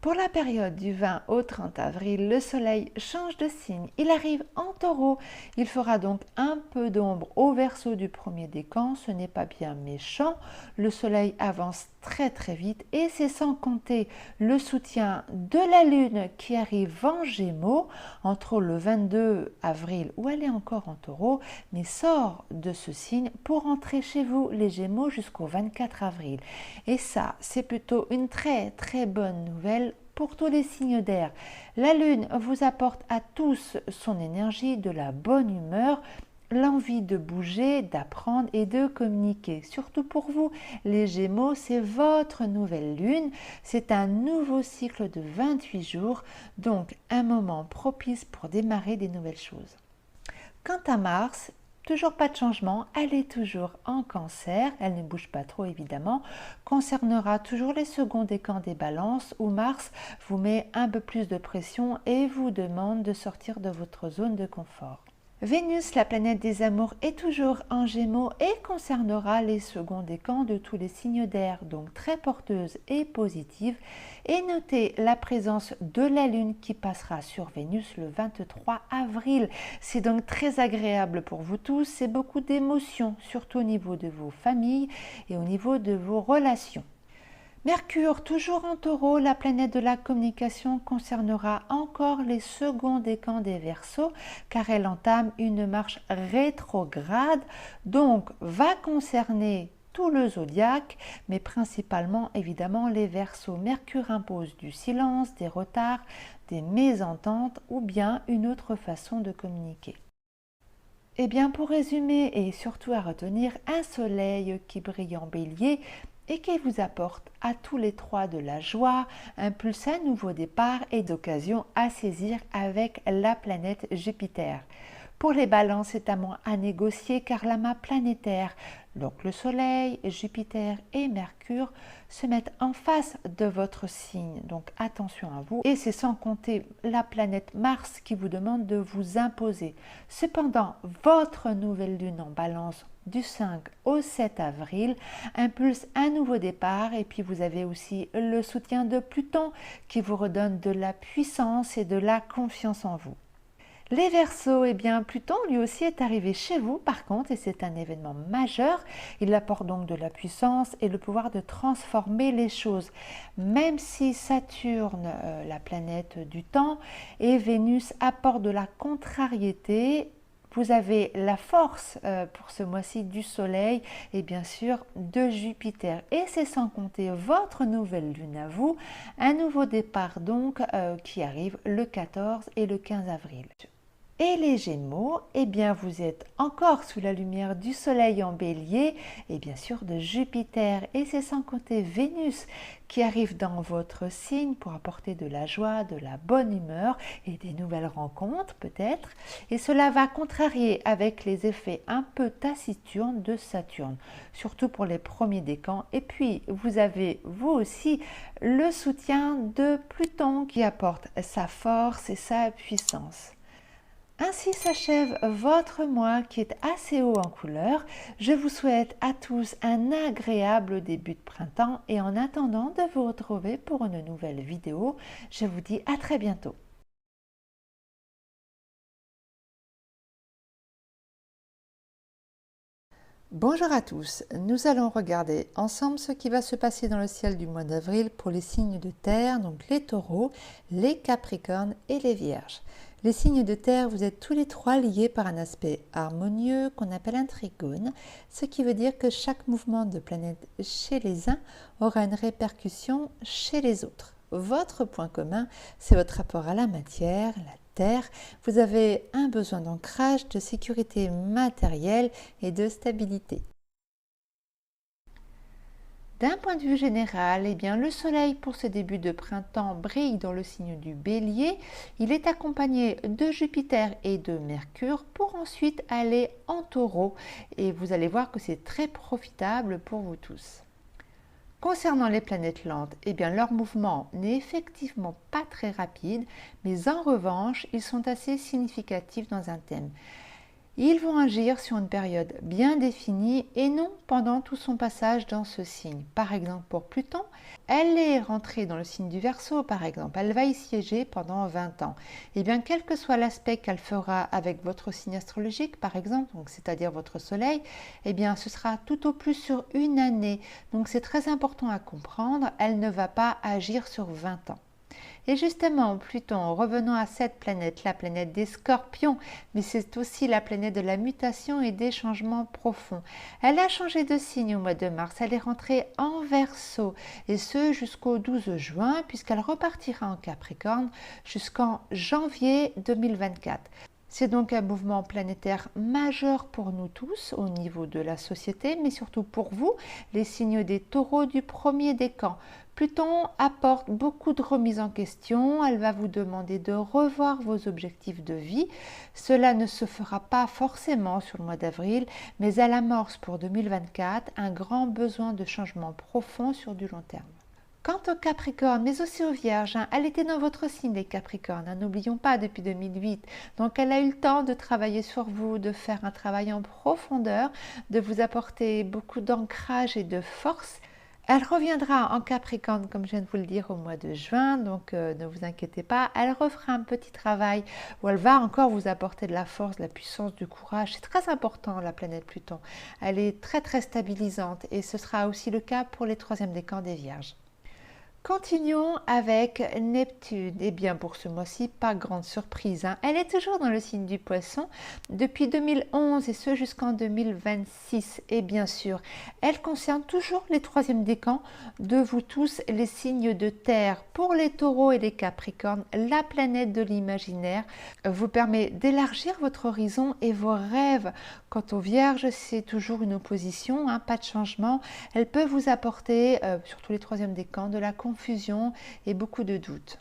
Pour la période du 20 au 30 avril, le Soleil change de signe. Il arrive en Taureau. Il fera donc un peu d'ombre au Verseau du premier décan. Ce n'est pas bien méchant. Le Soleil avance très très vite et c'est sans compter le soutien de la Lune qui arrive en Gémeaux entre le 22 avril où elle est encore en Taureau, mais sort de ce signe pour entrer chez vous les Gémeaux jusqu'au 24 avril. Et ça, c'est plutôt une très très bonne nouvelle pour tous les signes d'air. La Lune vous apporte à tous son énergie, de la bonne humeur, l'envie de bouger, d'apprendre et de communiquer. Surtout pour vous, les Gémeaux, c'est votre nouvelle lune. C'est un nouveau cycle de 28 jours, donc un moment propice pour démarrer des nouvelles choses. Quant à Mars, toujours pas de changement, elle est toujours en Cancer, elle ne bouge pas trop évidemment, concernera toujours les seconds décans des Balances où Mars vous met un peu plus de pression et vous demande de sortir de votre zone de confort. Vénus, la planète des amours, est toujours en Gémeaux et concernera les seconds décans de tous les signes d'air, donc très porteuse et positive. Et notez la présence de la Lune qui passera sur Vénus le 23 avril. C'est donc très agréable pour vous tous, c'est beaucoup d'émotions, surtout au niveau de vos familles et au niveau de vos relations. Mercure, toujours en Taureau, la planète de la communication concernera encore les seconds décans des Verseaux car elle entame une marche rétrograde, donc va concerner tout le zodiaque, mais principalement évidemment les Verseaux. Mercure impose du silence, des retards, des mésententes ou bien une autre façon de communiquer. Eh bien, pour résumer et surtout à retenir, un soleil qui brille en bélier et qui vous apporte à tous les trois de la joie, impulse un nouveau départ et d'occasion à saisir avec la planète Jupiter. Pour les balances, c'est un mois à négocier car l'amas planétaire, donc le Soleil, Jupiter et Mercure, se mettent en face de votre signe. Donc attention à vous. Et c'est sans compter la planète Mars qui vous demande de vous imposer. Cependant, votre nouvelle lune en balance du 5 au 7 avril impulse un nouveau départ et puis vous avez aussi le soutien de Pluton qui vous redonne de la puissance et de la confiance en vous. Les Verseaux, eh bien Pluton lui aussi est arrivé chez vous par contre et c'est un événement majeur. Il apporte donc de la puissance et le pouvoir de transformer les choses. Même si Saturne, la planète du temps, et Vénus apportent de la contrariété, vous avez la force pour ce mois-ci du Soleil et bien sûr de Jupiter. Et c'est sans compter votre nouvelle lune à vous, un nouveau départ donc qui arrive le 14 et le 15 avril. Et les Gémeaux, eh bien vous êtes encore sous la lumière du Soleil en Bélier et bien sûr de Jupiter. Et c'est sans compter Vénus qui arrive dans votre signe pour apporter de la joie, de la bonne humeur et des nouvelles rencontres peut-être. Et cela va contrarier avec les effets un peu taciturnes de Saturne, surtout pour les premiers décans. Et puis vous avez vous aussi le soutien de Pluton qui apporte sa force et sa puissance. Ainsi s'achève votre mois qui est assez haut en couleur. Je vous souhaite à tous un agréable début de printemps et en attendant de vous retrouver pour une nouvelle vidéo, je vous dis à très bientôt. Bonjour à tous, nous allons regarder ensemble ce qui va se passer dans le ciel du mois d'avril pour les signes de terre, donc les taureaux, les capricornes et les vierges. Les signes de terre, vous êtes tous les trois liés par un aspect harmonieux qu'on appelle un trigone, ce qui veut dire que chaque mouvement de planète chez les uns aura une répercussion chez les autres. Votre point commun, c'est votre rapport à la matière, la terre. Vous avez un besoin d'ancrage, de sécurité matérielle et de stabilité. D'un point de vue général, eh bien, le soleil pour ce début de printemps brille dans le signe du bélier. Il est accompagné de Jupiter et de Mercure pour ensuite aller en taureau. Et vous allez voir que c'est très profitable pour vous tous. Concernant les planètes lentes, eh bien, leur mouvement n'est effectivement pas très rapide, mais en revanche, ils sont assez significatifs dans un thème. Ils vont agir sur une période bien définie et non pendant tout son passage dans ce signe. Par exemple, pour Pluton, elle est rentrée dans le signe du Verseau, par exemple. Elle va y siéger pendant 20 ans. Et bien, quel que soit l'aspect qu'elle fera avec votre signe astrologique, par exemple, c'est-à-dire votre Soleil, eh bien, ce sera tout au plus sur une année. Donc, c'est très important à comprendre. Elle ne va pas agir sur 20 ans. Et justement, Pluton, revenons à cette planète, la planète des Scorpions, mais c'est aussi la planète de la mutation et des changements profonds. Elle a changé de signe au mois de mars, elle est rentrée en Verseau, et ce jusqu'au 12 juin, puisqu'elle repartira en Capricorne jusqu'en janvier 2024. C'est donc un mouvement planétaire majeur pour nous tous au niveau de la société, mais surtout pour vous, les signes des taureaux du premier décan. Pluton apporte beaucoup de remises en question, elle va vous demander de revoir vos objectifs de vie. Cela ne se fera pas forcément sur le mois d'avril, mais elle amorce pour 2024 un grand besoin de changement profond sur du long terme. Quant aux Capricornes, mais aussi aux Vierges, elle était dans votre signe les Capricornes, n'oublions pas depuis 2008. Donc elle a eu le temps de travailler sur vous, de faire un travail en profondeur, de vous apporter beaucoup d'ancrage et de force. Elle reviendra en Capricorne, comme je viens de vous le dire, au mois de juin, donc ne vous inquiétez pas. Elle refera un petit travail où elle va encore vous apporter de la force, de la puissance, du courage. C'est très important, la planète Pluton. Elle est très très stabilisante et ce sera aussi le cas pour les troisièmes décans des Vierges. Continuons avec Neptune. Eh bien, pour ce mois-ci, pas grande surprise, hein. Elle est toujours dans le signe du Poisson depuis 2011 et ce jusqu'en 2026. Et bien sûr, elle concerne toujours les troisièmes décans de vous tous, les signes de terre. Pour les taureaux et les capricornes, la planète de l'imaginaire vous permet d'élargir votre horizon et vos rêves. Quant aux vierges, c'est toujours une opposition, hein, pas de changement. Elle peut vous apporter, surtout les troisièmes décans, de la confusion et beaucoup de doutes.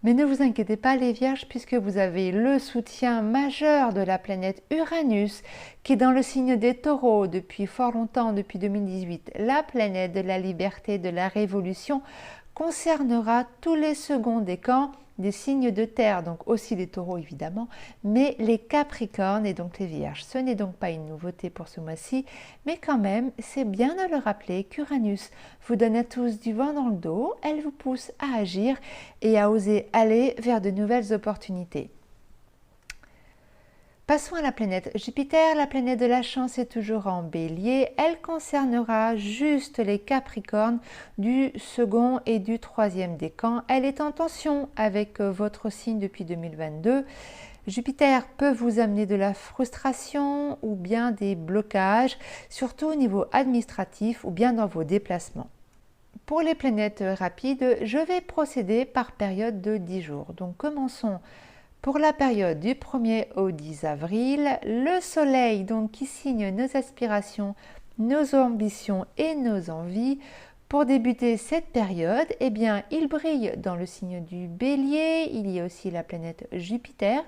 Mais ne vous inquiétez pas les vierges, puisque vous avez le soutien majeur de la planète Uranus qui est dans le signe des taureaux depuis fort longtemps, depuis 2018. La planète de la liberté, de la révolution concernera tous les seconds décans des signes de terre, donc aussi les taureaux évidemment, mais les capricornes et donc les vierges. Ce n'est donc pas une nouveauté pour ce mois-ci, mais quand même, c'est bien de le rappeler qu'Uranus vous donne à tous du vent dans le dos, elle vous pousse à agir et à oser aller vers de nouvelles opportunités. Passons à la planète Jupiter. La planète de la chance est toujours en bélier. Elle concernera juste les capricornes du second et du troisième décan. Elle est en tension avec votre signe depuis 2022. Jupiter peut vous amener de la frustration ou bien des blocages, surtout au niveau administratif ou bien dans vos déplacements. Pour les planètes rapides, je vais procéder par période de 10 jours. Donc commençons. Pour la période du 1er au 10 avril, le soleil donc qui signe nos aspirations, nos ambitions et nos envies. Pour débuter cette période, eh bien, il brille dans le signe du Bélier. Il y a aussi la planète Jupiter.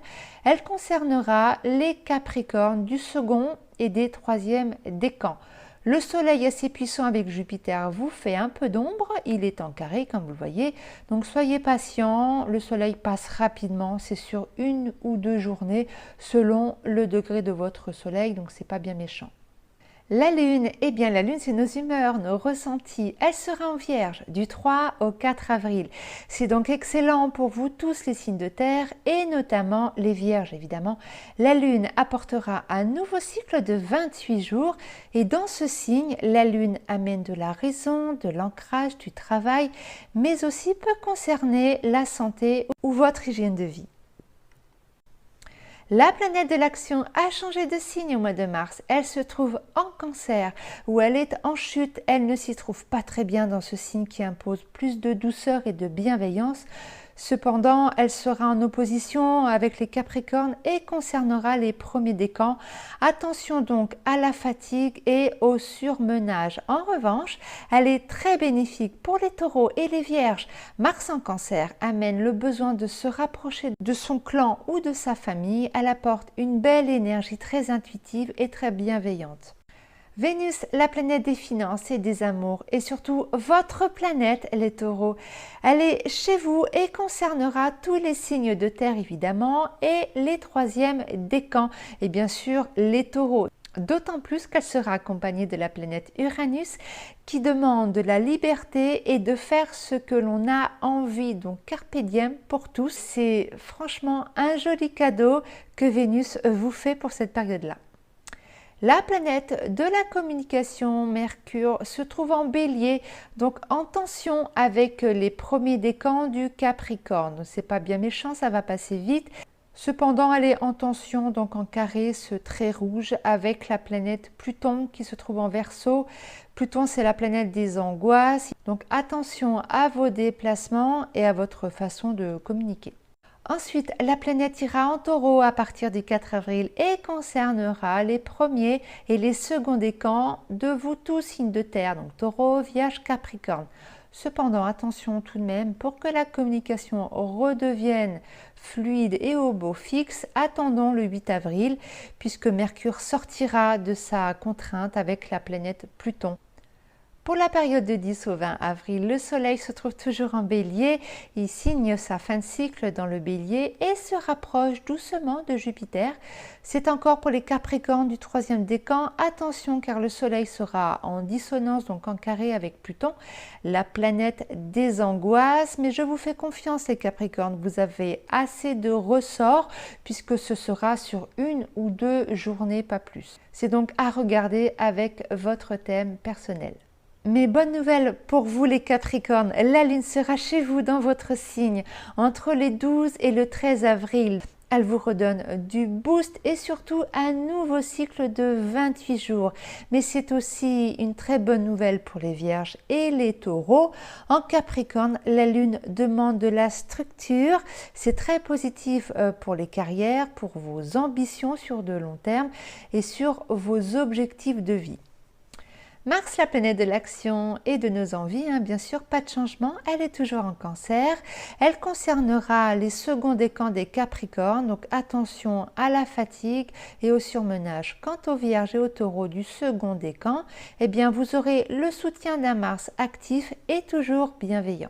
Elle concernera les Capricornes du second et des troisièmes décans. Le soleil assez puissant avec Jupiter vous fait un peu d'ombre, il est en carré comme vous le voyez, donc soyez patient, le soleil passe rapidement, c'est sur 1 ou 2 journées selon le degré de votre soleil, donc c'est pas bien méchant. La lune, eh bien la lune c'est nos humeurs, nos ressentis. Elle sera en vierge du 3 au 4 avril. C'est donc excellent pour vous tous les signes de terre et notamment les vierges évidemment. La lune apportera un nouveau cycle de 28 jours et dans ce signe, la lune amène de la raison, de l'ancrage, du travail, mais aussi peut concerner la santé ou votre hygiène de vie. La planète de l'action a changé de signe au mois de mars. Elle se trouve en Cancer, où elle est en chute. Elle ne s'y trouve pas très bien dans ce signe qui impose plus de douceur et de bienveillance. Cependant, elle sera en opposition avec les Capricornes et concernera les premiers décans. Attention donc à la fatigue et au surmenage. En revanche, elle est très bénéfique pour les taureaux et les vierges. Mars en Cancer amène le besoin de se rapprocher de son clan ou de sa famille. Elle apporte une belle énergie très intuitive et très bienveillante. Vénus, la planète des finances et des amours, et surtout votre planète, les taureaux. Elle est chez vous et concernera tous les signes de terre évidemment et les troisièmes décans et bien sûr les taureaux. D'autant plus qu'elle sera accompagnée de la planète Uranus qui demande de la liberté et de faire ce que l'on a envie. Donc carpe diem pour tous, c'est franchement un joli cadeau que Vénus vous fait pour cette période-là. La planète de la communication, Mercure, se trouve en bélier, donc en tension avec les premiers décans du Capricorne. C'est pas bien méchant, ça va passer vite. Cependant, elle est en tension, donc en carré, ce trait rouge, avec la planète Pluton qui se trouve en Verseau. Pluton, c'est la planète des angoisses. Donc attention à vos déplacements et à votre façon de communiquer. Ensuite, la planète ira en taureau à partir du 4 avril et concernera les premiers et les seconds décans de vous tous signes de terre, donc taureau, vierge, capricorne. Cependant, attention tout de même, pour que la communication redevienne fluide et au beau fixe, attendons le 8 avril, puisque Mercure sortira de sa contrainte avec la planète Pluton. Pour la période de 10 au 20 avril, le soleil se trouve toujours en bélier, il signe sa fin de cycle dans le bélier et se rapproche doucement de Jupiter. C'est encore pour les capricornes du troisième décan, attention car le soleil sera en dissonance, donc en carré avec Pluton, la planète des angoisses, mais je vous fais confiance les capricornes, vous avez assez de ressorts puisque ce sera sur 1 ou 2 journées, pas plus. C'est donc à regarder avec votre thème personnel. Mais bonne nouvelle pour vous les Capricornes, la Lune sera chez vous dans votre signe entre les 12 et le 13 avril. Elle vous redonne du boost et surtout un nouveau cycle de 28 jours. Mais c'est aussi une très bonne nouvelle pour les Vierges et les Taureaux. En Capricorne, la Lune demande de la structure. C'est très positif pour les carrières, pour vos ambitions sur de long terme et sur vos objectifs de vie. Mars, la planète de l'action et de nos envies, bien sûr, pas de changement, elle est toujours en Cancer. Elle concernera les seconds décans des Capricornes, donc attention à la fatigue et au surmenage. Quant aux Vierges et aux Taureaux du second décan, eh bien vous aurez le soutien d'un Mars actif et toujours bienveillant.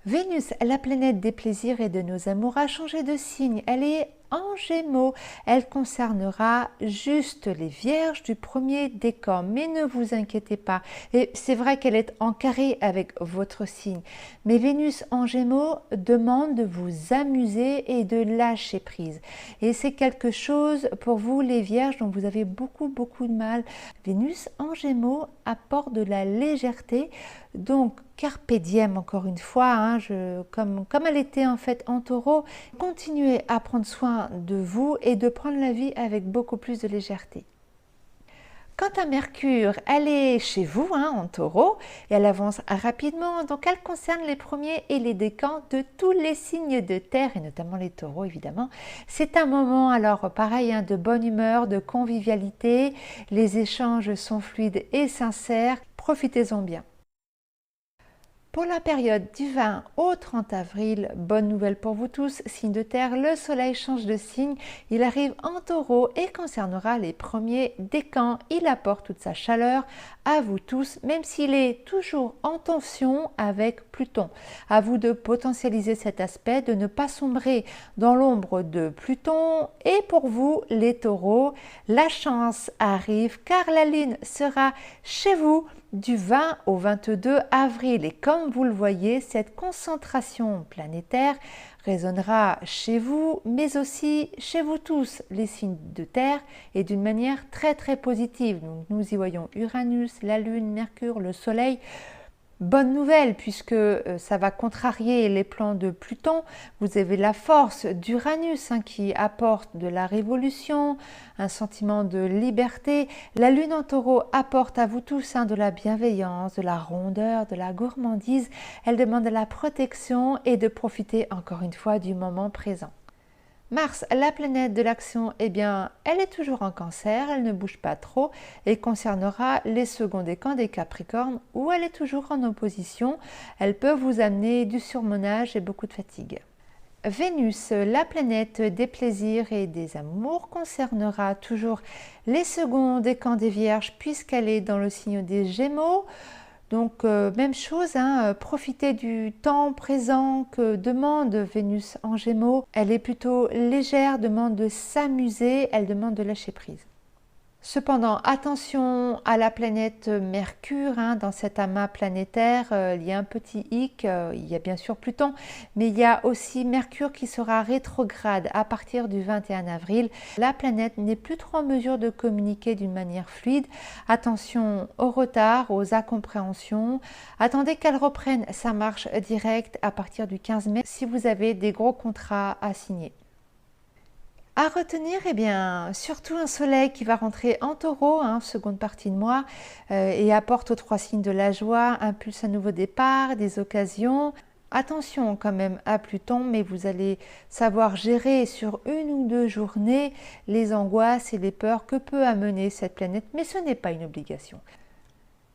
Vénus, la planète des plaisirs et de nos amours, a changé de signe. Elle est en Gémeaux. Elle concernera juste les Vierges du premier décan. Mais ne vous inquiétez pas. Et c'est vrai qu'elle est en carré avec votre signe. Mais Vénus en Gémeaux demande de vous amuser et de lâcher prise. Et c'est quelque chose pour vous les Vierges dont vous avez beaucoup de mal. Vénus en Gémeaux apporte de la légèreté. Donc carpe diem encore une fois, comme elle était en fait en Taureau, continuez à prendre soin de vous et de prendre la vie avec beaucoup plus de légèreté. Quant à Mercure, elle est chez vous en Taureau et elle avance rapidement, donc elle concerne les premiers et les décans de tous les signes de terre et notamment les Taureaux évidemment. C'est un moment alors pareil de bonne humeur, de convivialité, les échanges sont fluides et sincères, profitez-en bien. Pour la période du 20 au 30 avril, bonne nouvelle pour vous tous, signe de terre, le soleil change de signe, il arrive en Taureau et concernera les premiers décans. Il apporte toute sa chaleur à vous tous, même s'il est toujours en tension avec Pluton. À vous de potentialiser cet aspect, de ne pas sombrer dans l'ombre de Pluton. Et pour vous, les Taureaux, la chance arrive car la Lune sera chez vous du 20 au 22 avril. Et comme vous le voyez, cette concentration planétaire résonnera chez vous, mais aussi chez vous tous, les signes de terre, et d'une manière très positive. Donc, nous y voyons Uranus, la Lune, Mercure, le Soleil. Bonne nouvelle puisque ça va contrarier les plans de Pluton. Vous avez la force d'Uranus qui apporte de la révolution, un sentiment de liberté. La Lune en Taureau apporte à vous tous de la bienveillance, de la rondeur, de la gourmandise. Elle demande de la protection et de profiter encore une fois du moment présent. Mars, la planète de l'action, eh bien, elle est toujours en Cancer, elle ne bouge pas trop et concernera les seconds décans des Capricornes où elle est toujours en opposition. Elle peut vous amener du surmenage et beaucoup de fatigue. Vénus, la planète des plaisirs et des amours, concernera toujours les seconds décans des Vierges puisqu'elle est dans le signe des Gémeaux. Donc, même chose, profitez du temps présent que demande Vénus en Gémeaux. Elle est plutôt légère, demande de s'amuser, elle demande de lâcher prise. Cependant, attention à la planète Mercure, dans cet amas planétaire, il y a un petit hic, il y a bien sûr Pluton, mais il y a aussi Mercure qui sera rétrograde à partir du 21 avril. La planète n'est plus trop en mesure de communiquer d'une manière fluide. Attention au retard, aux incompréhensions. Attendez qu'elle reprenne sa marche directe à partir du 15 mai si vous avez des gros contrats à signer. À retenir, eh bien, surtout un soleil qui va rentrer en Taureau, seconde partie de mois, et apporte aux trois signes de la joie, impulse un nouveau départ, des occasions. Attention quand même à Pluton, mais vous allez savoir gérer sur une ou deux journées les angoisses et les peurs que peut amener cette planète, mais ce n'est pas une obligation.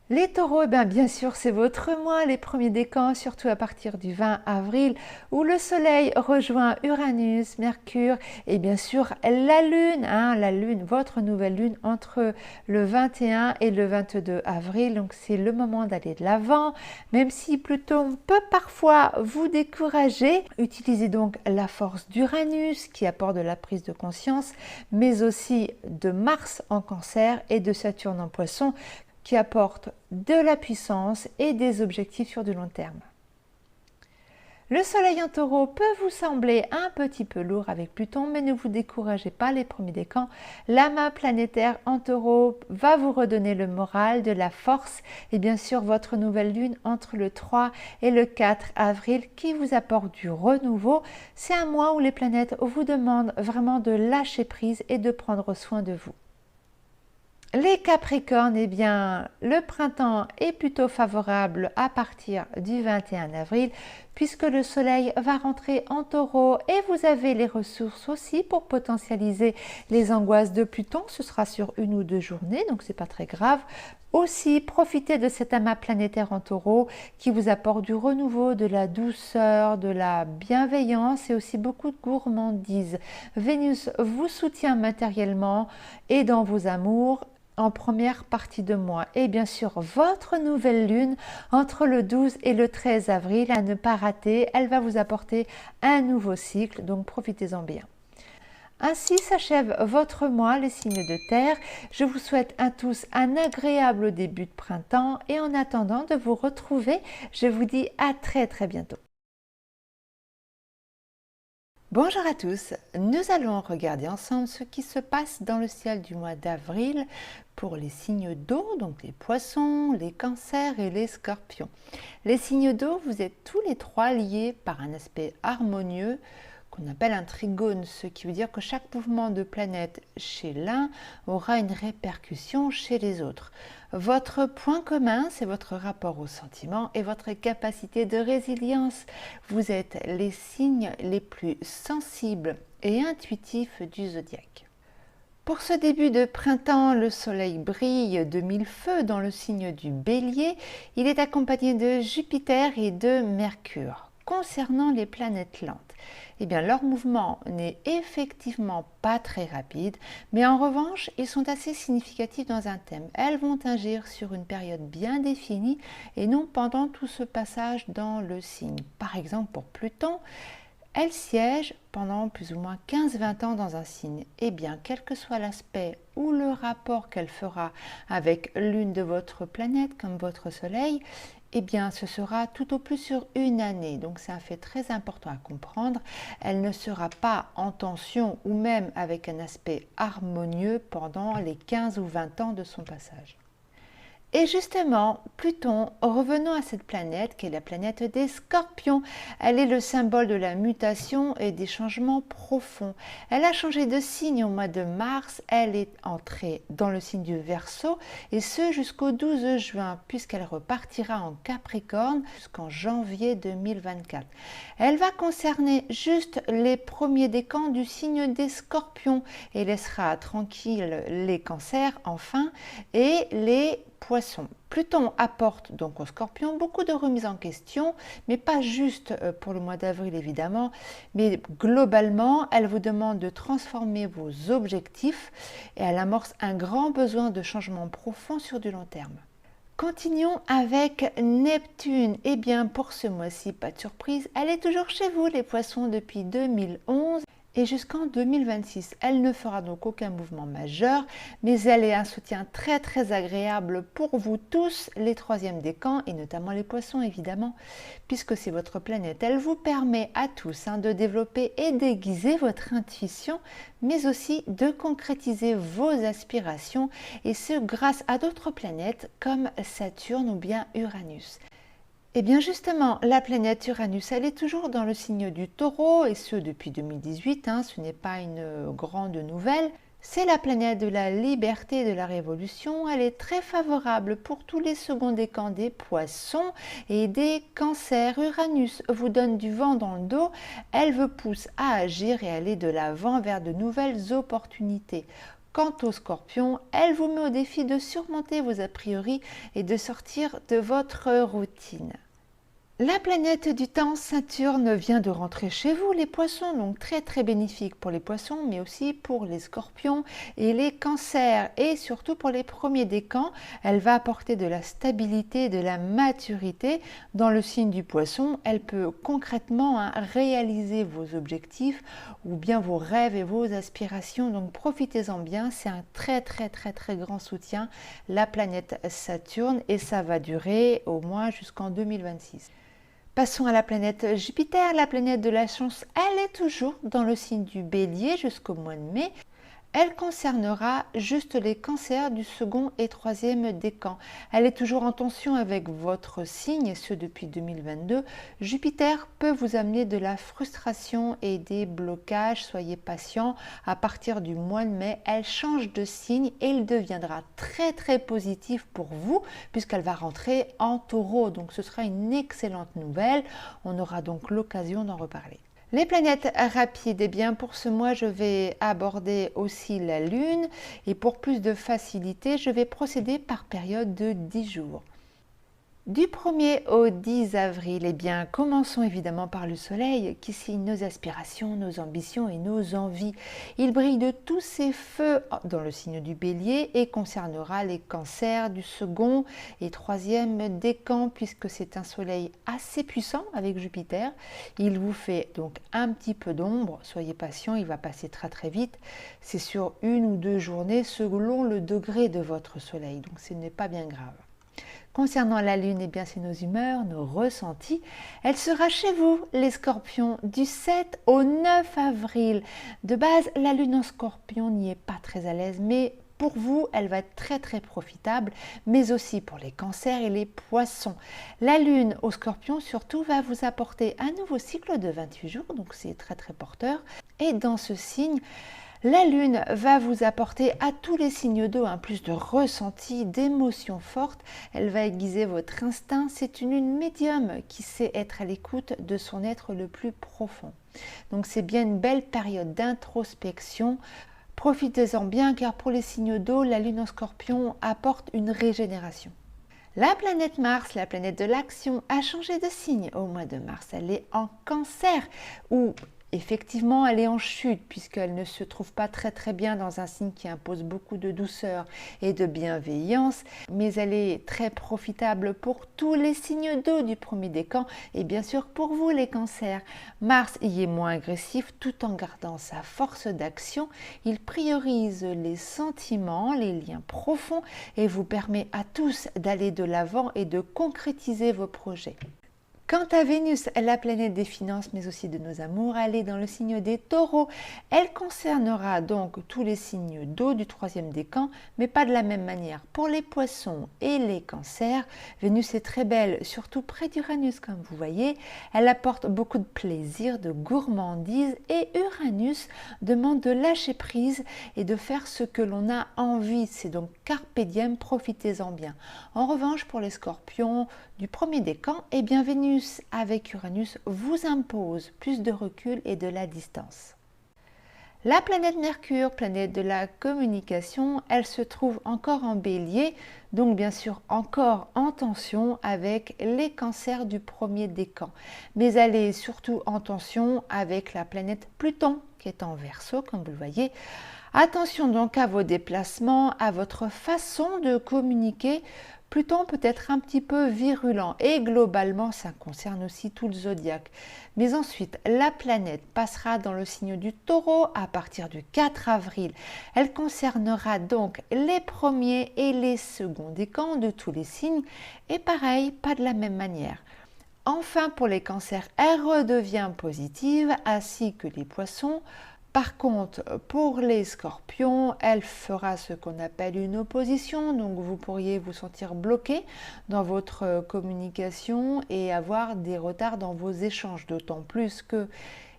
Les Taureaux, bien sûr, c'est votre mois, les premiers décans, surtout à partir du 20 avril, où le Soleil rejoint Uranus, Mercure et bien sûr la Lune, votre nouvelle Lune, entre le 21 et le 22 avril. Donc, c'est le moment d'aller de l'avant, même si Pluton peut parfois vous décourager. Utilisez donc la force d'Uranus qui apporte de la prise de conscience, mais aussi de Mars en Cancer et de Saturne en Poisson, qui apporte de la puissance et des objectifs sur du long terme. Le soleil en taureau peut vous sembler un petit peu lourd avec Pluton, mais ne vous découragez pas les premiers décans. L'amas planétaire en taureau va vous redonner le moral, de la force et bien sûr votre nouvelle lune entre le 3 et le 4 avril qui vous apporte du renouveau. C'est un mois où les planètes vous demandent vraiment de lâcher prise et de prendre soin de vous. Les Capricornes, eh bien, le printemps est plutôt favorable à partir du 21 avril puisque le soleil va rentrer en taureau et vous avez les ressources aussi pour potentialiser les angoisses de Pluton. Ce sera sur 1 ou 2 journées, donc c'est pas très grave. Aussi, profitez de cet amas planétaire en taureau qui vous apporte du renouveau, de la douceur, de la bienveillance et aussi beaucoup de gourmandise. Vénus vous soutient matériellement et dans vos amours en première partie de mois. Et bien sûr, votre nouvelle lune entre le 12 et le 13 avril à ne pas rater. Elle va vous apporter un nouveau cycle, donc profitez-en bien. Ainsi s'achève votre mois, les signes de terre. Je vous souhaite à tous un agréable début de printemps et en attendant de vous retrouver, je vous dis à très bientôt. Bonjour à tous, nous allons regarder ensemble ce qui se passe dans le ciel du mois d'avril pour les signes d'eau, donc les poissons, les cancers et les scorpions. Les signes d'eau, vous êtes tous les trois liés par un aspect harmonieux qu'on appelle un trigone, ce qui veut dire que chaque mouvement de planète chez l'un aura une répercussion chez les autres. Votre point commun, c'est votre rapport aux sentiments et votre capacité de résilience. Vous êtes les signes les plus sensibles et intuitifs du zodiaque. Pour ce début de printemps, le soleil brille de mille feux dans le signe du Bélier. Il est accompagné de Jupiter et de Mercure. Concernant les planètes lentes, eh bien, leur mouvement n'est effectivement pas très rapide, mais en revanche, ils sont assez significatifs dans un thème. Elles vont agir sur une période bien définie et non pendant tout ce passage dans le signe. Par exemple, pour Pluton, elle siège pendant plus ou moins 15-20 ans dans un signe. Eh bien, quel que soit l'aspect ou le rapport qu'elle fera avec l'une de votre planète, comme votre Soleil, eh bien, ce sera tout au plus sur une année. Donc, c'est un fait très important à comprendre. Elle ne sera pas en tension ou même avec un aspect harmonieux pendant les 15 ou 20 ans de son passage. Et justement, Pluton, revenons à cette planète qui est la planète des Scorpions. Elle est le symbole de la mutation et des changements profonds. Elle a changé de signe au mois de mars. Elle est entrée dans le signe du Verseau et ce jusqu'au 12 juin puisqu'elle repartira en Capricorne jusqu'en janvier 2024. Elle va concerner juste les premiers décans du signe des Scorpions et laissera tranquilles les cancers enfin et les Poisson. Pluton apporte donc aux Scorpions beaucoup de remises en question, mais pas juste pour le mois d'avril évidemment, mais globalement, elle vous demande de transformer vos objectifs et elle amorce un grand besoin de changement profond sur du long terme. Continuons avec Neptune. Eh bien, pour ce mois-ci, pas de surprise, elle est toujours chez vous, les poissons, depuis 2011. Et jusqu'en 2026, elle ne fera donc aucun mouvement majeur, mais elle est un soutien très agréable pour vous tous, les troisièmes décans, et notamment les poissons évidemment, puisque c'est votre planète. Elle vous permet à tous de développer et d'aiguiser votre intuition, mais aussi de concrétiser vos aspirations, et ce grâce à d'autres planètes comme Saturne ou bien Uranus. Eh bien justement, la planète Uranus, elle est toujours dans le signe du Taureau, et ce depuis 2018, ce n'est pas une grande nouvelle. C'est la planète de la liberté et de la révolution. Elle est très favorable pour tous les seconds décans des Poissons et des Cancers. Uranus vous donne du vent dans le dos. Elle vous pousse à agir et aller de l'avant vers de nouvelles opportunités. Quant aux Scorpions, elle vous met au défi de surmonter vos a priori et de sortir de votre routine. La planète du temps, Saturne, vient de rentrer chez vous, les poissons, donc très bénéfique pour les poissons, mais aussi pour les scorpions et les cancers, et surtout pour les premiers décans. Elle va apporter de la stabilité, de la maturité dans le signe du poisson. Elle peut concrètement réaliser vos objectifs ou bien vos rêves et vos aspirations, donc profitez-en bien, c'est un très grand soutien, la planète Saturne, et ça va durer au moins jusqu'en 2026. Passons à la planète Jupiter, la planète de la chance. Elle est toujours dans le signe du Bélier jusqu'au mois de mai. Elle concernera juste les cancers du second et troisième décan. Elle est toujours en tension avec votre signe, et ce depuis 2022. Jupiter peut vous amener de la frustration et des blocages. Soyez patient. À partir du mois de mai, elle change de signe et il deviendra très positif pour vous puisqu'elle va rentrer en Taureau. Donc ce sera une excellente nouvelle. On aura donc l'occasion d'en reparler. Les planètes rapides, eh bien pour ce mois, je vais aborder aussi la Lune et pour plus de facilité, je vais procéder par période de 10 jours. Du 1er au 10 avril, eh bien, commençons évidemment par le Soleil qui signe nos aspirations, nos ambitions et nos envies. Il brille de tous ses feux dans le signe du Bélier et concernera les cancers du second et troisième décan puisque c'est un Soleil assez puissant avec Jupiter. Il vous fait donc un petit peu d'ombre, soyez patient, il va passer très vite. C'est sur 1 ou 2 journées selon le degré de votre Soleil, donc ce n'est pas bien grave. Concernant la Lune, eh bien c'est nos humeurs, nos ressentis. Elle sera chez vous, les Scorpions, du 7 au 9 avril. De base, la Lune en Scorpion n'y est pas très à l'aise, mais pour vous, elle va être très profitable, mais aussi pour les cancers et les poissons. La Lune au Scorpion, surtout, va vous apporter un nouveau cycle de 28 jours, donc c'est très porteur. Et dans ce signe, la Lune va vous apporter à tous les signes d'eau un plus de ressenti, d'émotions fortes. Elle va aiguiser votre instinct. C'est une lune médium qui sait être à l'écoute de son être le plus profond. Donc c'est bien une belle période d'introspection. Profitez-en bien car pour les signes d'eau, la Lune en Scorpion apporte une régénération. La planète Mars, la planète de l'action, a changé de signe au mois de mars. Elle est en Cancer où effectivement, elle est en chute puisqu'elle ne se trouve pas très bien dans un signe qui impose beaucoup de douceur et de bienveillance, mais elle est très profitable pour tous les signes d'eau du premier décan et bien sûr pour vous les cancers. Mars y est moins agressif tout en gardant sa force d'action. Il priorise les sentiments, les liens profonds et vous permet à tous d'aller de l'avant et de concrétiser vos projets. Quant à Vénus, la planète des finances, mais aussi de nos amours, elle est dans le signe des taureaux. Elle concernera donc tous les signes d'eau du troisième décan, mais pas de la même manière. Pour les poissons et les cancers, Vénus est très belle, surtout près d'Uranus, comme vous voyez. Elle apporte beaucoup de plaisir, de gourmandise, et Uranus demande de lâcher prise et de faire ce que l'on a envie. C'est donc carpe diem, profitez-en bien. En revanche, pour les scorpions du premier décan, eh bien Vénus avec Uranus vous impose plus de recul et de la distance. La planète Mercure, planète de la communication, elle se trouve encore en Bélier, donc bien sûr encore en tension avec les cancers du premier décan. Mais elle est surtout en tension avec la planète Pluton qui est en Verseau, comme vous le voyez. Attention donc à vos déplacements, à votre façon de communiquer. Pluton peut être un petit peu virulent et globalement ça concerne aussi tout le zodiaque. Mais ensuite, la planète passera dans le signe du Taureau à partir du 4 avril. Elle concernera donc les premiers et les seconds décans de tous les signes et pareil, pas de la même manière. Enfin, pour les cancers, elle redevient positive ainsi que les poissons. Par contre, pour les scorpions, elle fera ce qu'on appelle une opposition, donc vous pourriez vous sentir bloqué dans votre communication et avoir des retards dans vos échanges, d'autant plus que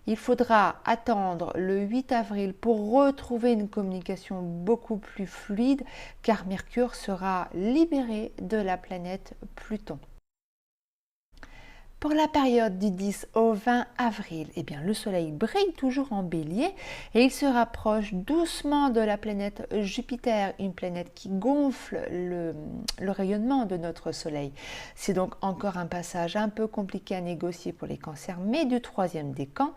il faudra attendre le 8 avril pour retrouver une communication beaucoup plus fluide, car Mercure sera libéré de la planète Pluton. Pour la période du 10 au 20 avril, eh bien, le Soleil brille toujours en Bélier et il se rapproche doucement de la planète Jupiter, une planète qui gonfle le rayonnement de notre Soleil. C'est donc encore un passage un peu compliqué à négocier pour les cancers, mais du troisième décan.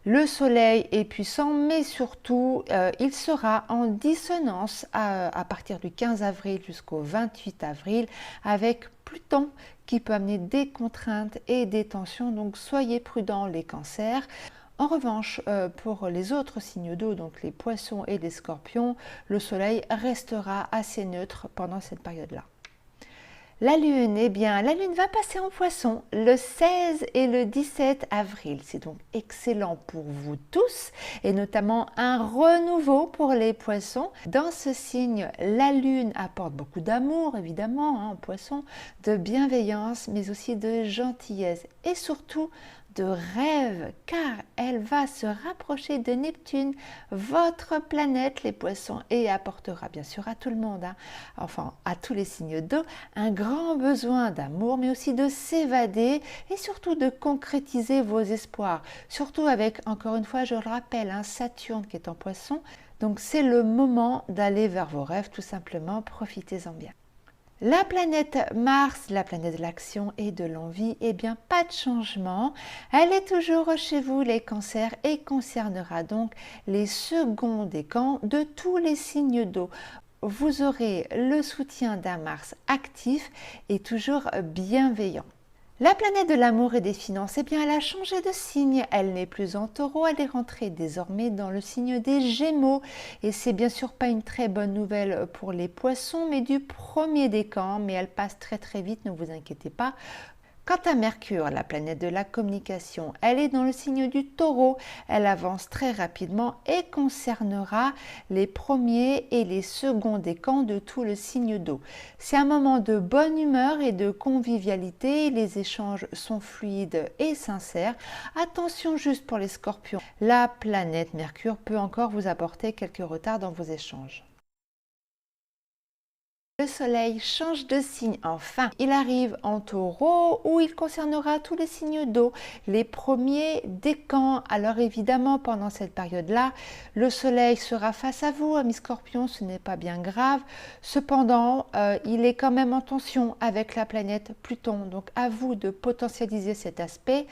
Le Soleil est puissant, mais surtout, il sera en dissonance à partir du 15 avril jusqu'au 28 avril avec Pluton qui peut amener des contraintes et des tensions. Donc, soyez prudents les cancers. En revanche, pour les autres signes d'eau, donc les poissons et les scorpions, le Soleil restera assez neutre pendant cette période-là. La Lune, eh bien, la Lune va passer en Poisson le 16 et le 17 avril. C'est donc excellent pour vous tous et notamment un renouveau pour les Poissons. Dans ce signe, la Lune apporte beaucoup d'amour, évidemment, en Poisson, de bienveillance, mais aussi de gentillesse et surtout de rêve, car elle va se rapprocher de Neptune, votre planète les Poissons, et apportera bien sûr à tout le monde, enfin à tous les signes d'eau, un grand besoin d'amour, mais aussi de s'évader et surtout de concrétiser vos espoirs, surtout avec, encore une fois, je le rappelle, Saturne qui est en Poisson, donc c'est le moment d'aller vers vos rêves, tout simplement, profitez-en bien. La planète Mars, la planète de l'action et de l'envie, eh bien pas de changement. Elle est toujours chez vous les cancers et concernera donc les seconds décans de tous les signes d'eau. Vous aurez le soutien d'un Mars actif et toujours bienveillant. La planète de l'amour et des finances, eh bien, elle a changé de signe. Elle n'est plus en Taureau, elle est rentrée désormais dans le signe des Gémeaux. Et c'est bien sûr pas une très bonne nouvelle pour les Poissons, mais du premier décan. Mais elle passe très très vite, ne vous inquiétez pas. Quant à Mercure, la planète de la communication, elle est dans le signe du Taureau. Elle avance très rapidement et concernera les premiers et les seconds décans de tout le signe d'eau. C'est un moment de bonne humeur et de convivialité. Les échanges sont fluides et sincères. Attention juste pour les Scorpions. La planète Mercure peut encore vous apporter quelques retards dans vos échanges. Le soleil change de signe enfin. Il arrive en Taureau où il concernera tous les signes d'eau, les premiers décans. Alors évidemment, pendant cette période-là, le soleil sera face à vous, amis Scorpions, ce n'est pas bien grave. Cependant, il est quand même en tension avec la planète Pluton. Donc à vous de potentialiser cet aspect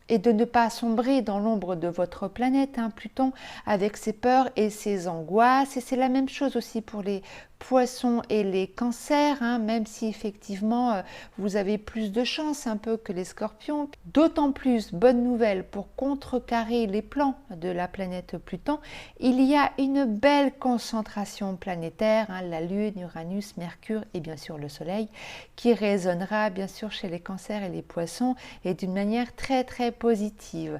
et de ne pas sombrer dans l'ombre de votre planète, Pluton, avec ses peurs et ses angoisses. Et c'est la même chose aussi pour les Poissons et les Cancers, même si effectivement vous avez plus de chance un peu que les Scorpions. D'autant plus, bonne nouvelle, pour contrecarrer les plans de la planète Pluton, il y a une belle concentration planétaire, la Lune, Uranus, Mercure et bien sûr le Soleil, qui résonnera bien sûr chez les Cancers et les Poissons et d'une manière très très positive.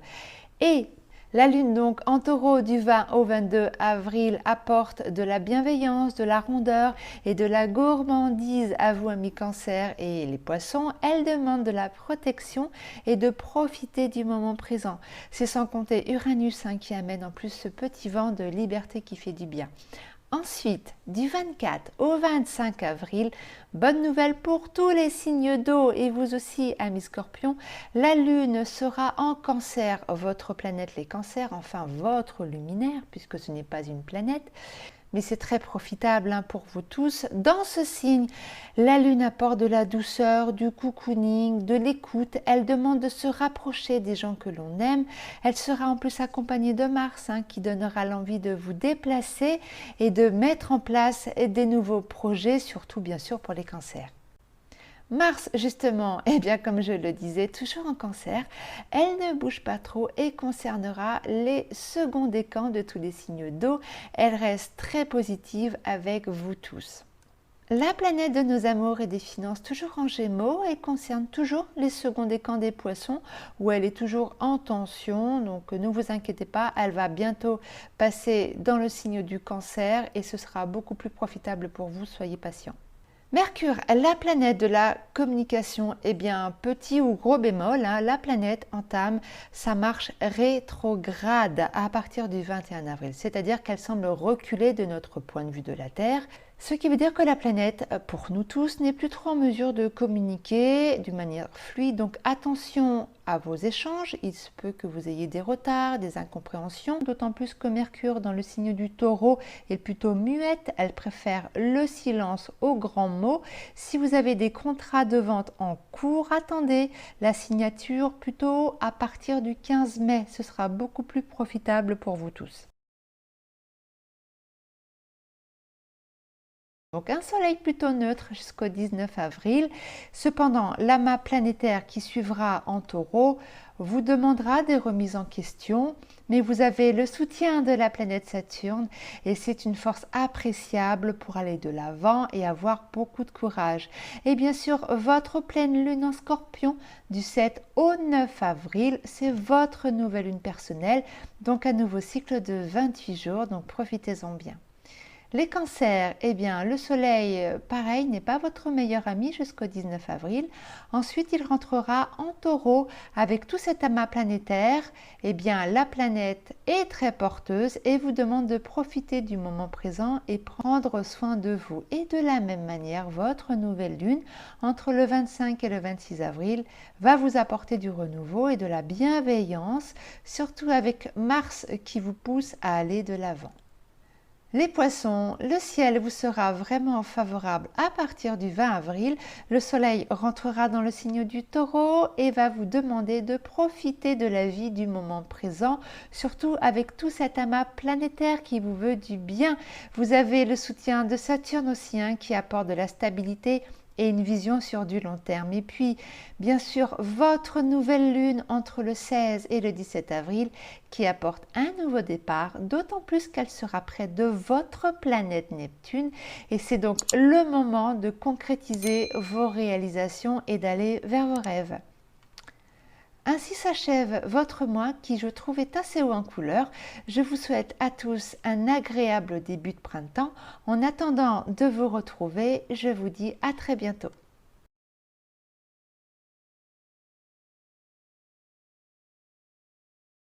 Et la Lune donc en Taureau du 20 au 22 avril apporte de la bienveillance, de la rondeur et de la gourmandise à vous amis Cancer et les Poissons. Elle demande de la protection et de profiter du moment présent. C'est sans compter Uranus qui amène en plus ce petit vent de liberté qui fait du bien. Ensuite, du 24 au 25 avril, bonne nouvelle pour tous les signes d'eau et vous aussi, amis Scorpions, la Lune sera en Cancer, votre planète les Cancers, enfin votre luminaire, puisque ce n'est pas une planète. Mais c'est très profitable pour vous tous. Dans ce signe, la Lune apporte de la douceur, du cocooning, de l'écoute. Elle demande de se rapprocher des gens que l'on aime. Elle sera en plus accompagnée de Mars qui donnera l'envie de vous déplacer et de mettre en place des nouveaux projets, surtout bien sûr pour les Cancers. Mars, justement, eh bien comme je le disais, toujours en Cancer, elle ne bouge pas trop et concernera les seconds décans de tous les signes d'eau. Elle reste très positive avec vous tous. La planète de nos amours et des finances, toujours en Gémeaux, et concerne toujours les seconds décans des Poissons, où elle est toujours en tension. Donc ne vous inquiétez pas, elle va bientôt passer dans le signe du Cancer et ce sera beaucoup plus profitable pour vous, soyez patients. Mercure, la planète de la communication, eh bien petit ou gros bémol, la planète entame sa marche rétrograde à partir du 21 avril, c'est-à-dire qu'elle semble reculer de notre point de vue de la Terre, ce qui veut dire que la planète, pour nous tous, n'est plus trop en mesure de communiquer d'une manière fluide. Donc attention à vos échanges, il se peut que vous ayez des retards, des incompréhensions, d'autant plus que Mercure dans le signe du Taureau est plutôt muette, elle préfère le silence aux grands mots. Si vous avez des contrats de vente en cours, attendez la signature plutôt à partir du 15 mai, ce sera beaucoup plus profitable pour vous tous. Donc un soleil plutôt neutre jusqu'au 19 avril. Cependant, l'amas planétaire qui suivra en Taureau vous demandera des remises en question, mais vous avez le soutien de la planète Saturne et c'est une force appréciable pour aller de l'avant et avoir beaucoup de courage. Et bien sûr, votre pleine lune en Scorpion du 7 au 9 avril, c'est votre nouvelle lune personnelle, donc un nouveau cycle de 28 jours, donc profitez-en bien. Les cancers, eh bien le soleil, pareil, n'est pas votre meilleur ami jusqu'au 19 avril. Ensuite, il rentrera en taureau avec tout cet amas planétaire. Eh bien la planète est très porteuse et vous demande de profiter du moment présent et prendre soin de vous. Et de la même manière, votre nouvelle lune, entre le 25 et le 26 avril, va vous apporter du renouveau et de la bienveillance, surtout avec Mars qui vous pousse à aller de l'avant. Les poissons, le ciel vous sera vraiment favorable à partir du 20 avril. Le soleil rentrera dans le signe du taureau et va vous demander de profiter de la vie du moment présent, surtout avec tout cet amas planétaire qui vous veut du bien. Vous avez le soutien de Saturne aussi qui apporte de la stabilité et une vision sur du long terme. Et puis, bien sûr, votre nouvelle lune entre le 16 et le 17 avril qui apporte un nouveau départ, d'autant plus qu'elle sera près de votre planète Neptune. Et c'est donc le moment de concrétiser vos réalisations et d'aller vers vos rêves. Ainsi s'achève votre mois qui, je trouve, est assez haut en couleur. Je vous souhaite à tous un agréable début de printemps. En attendant de vous retrouver, je vous dis à très bientôt.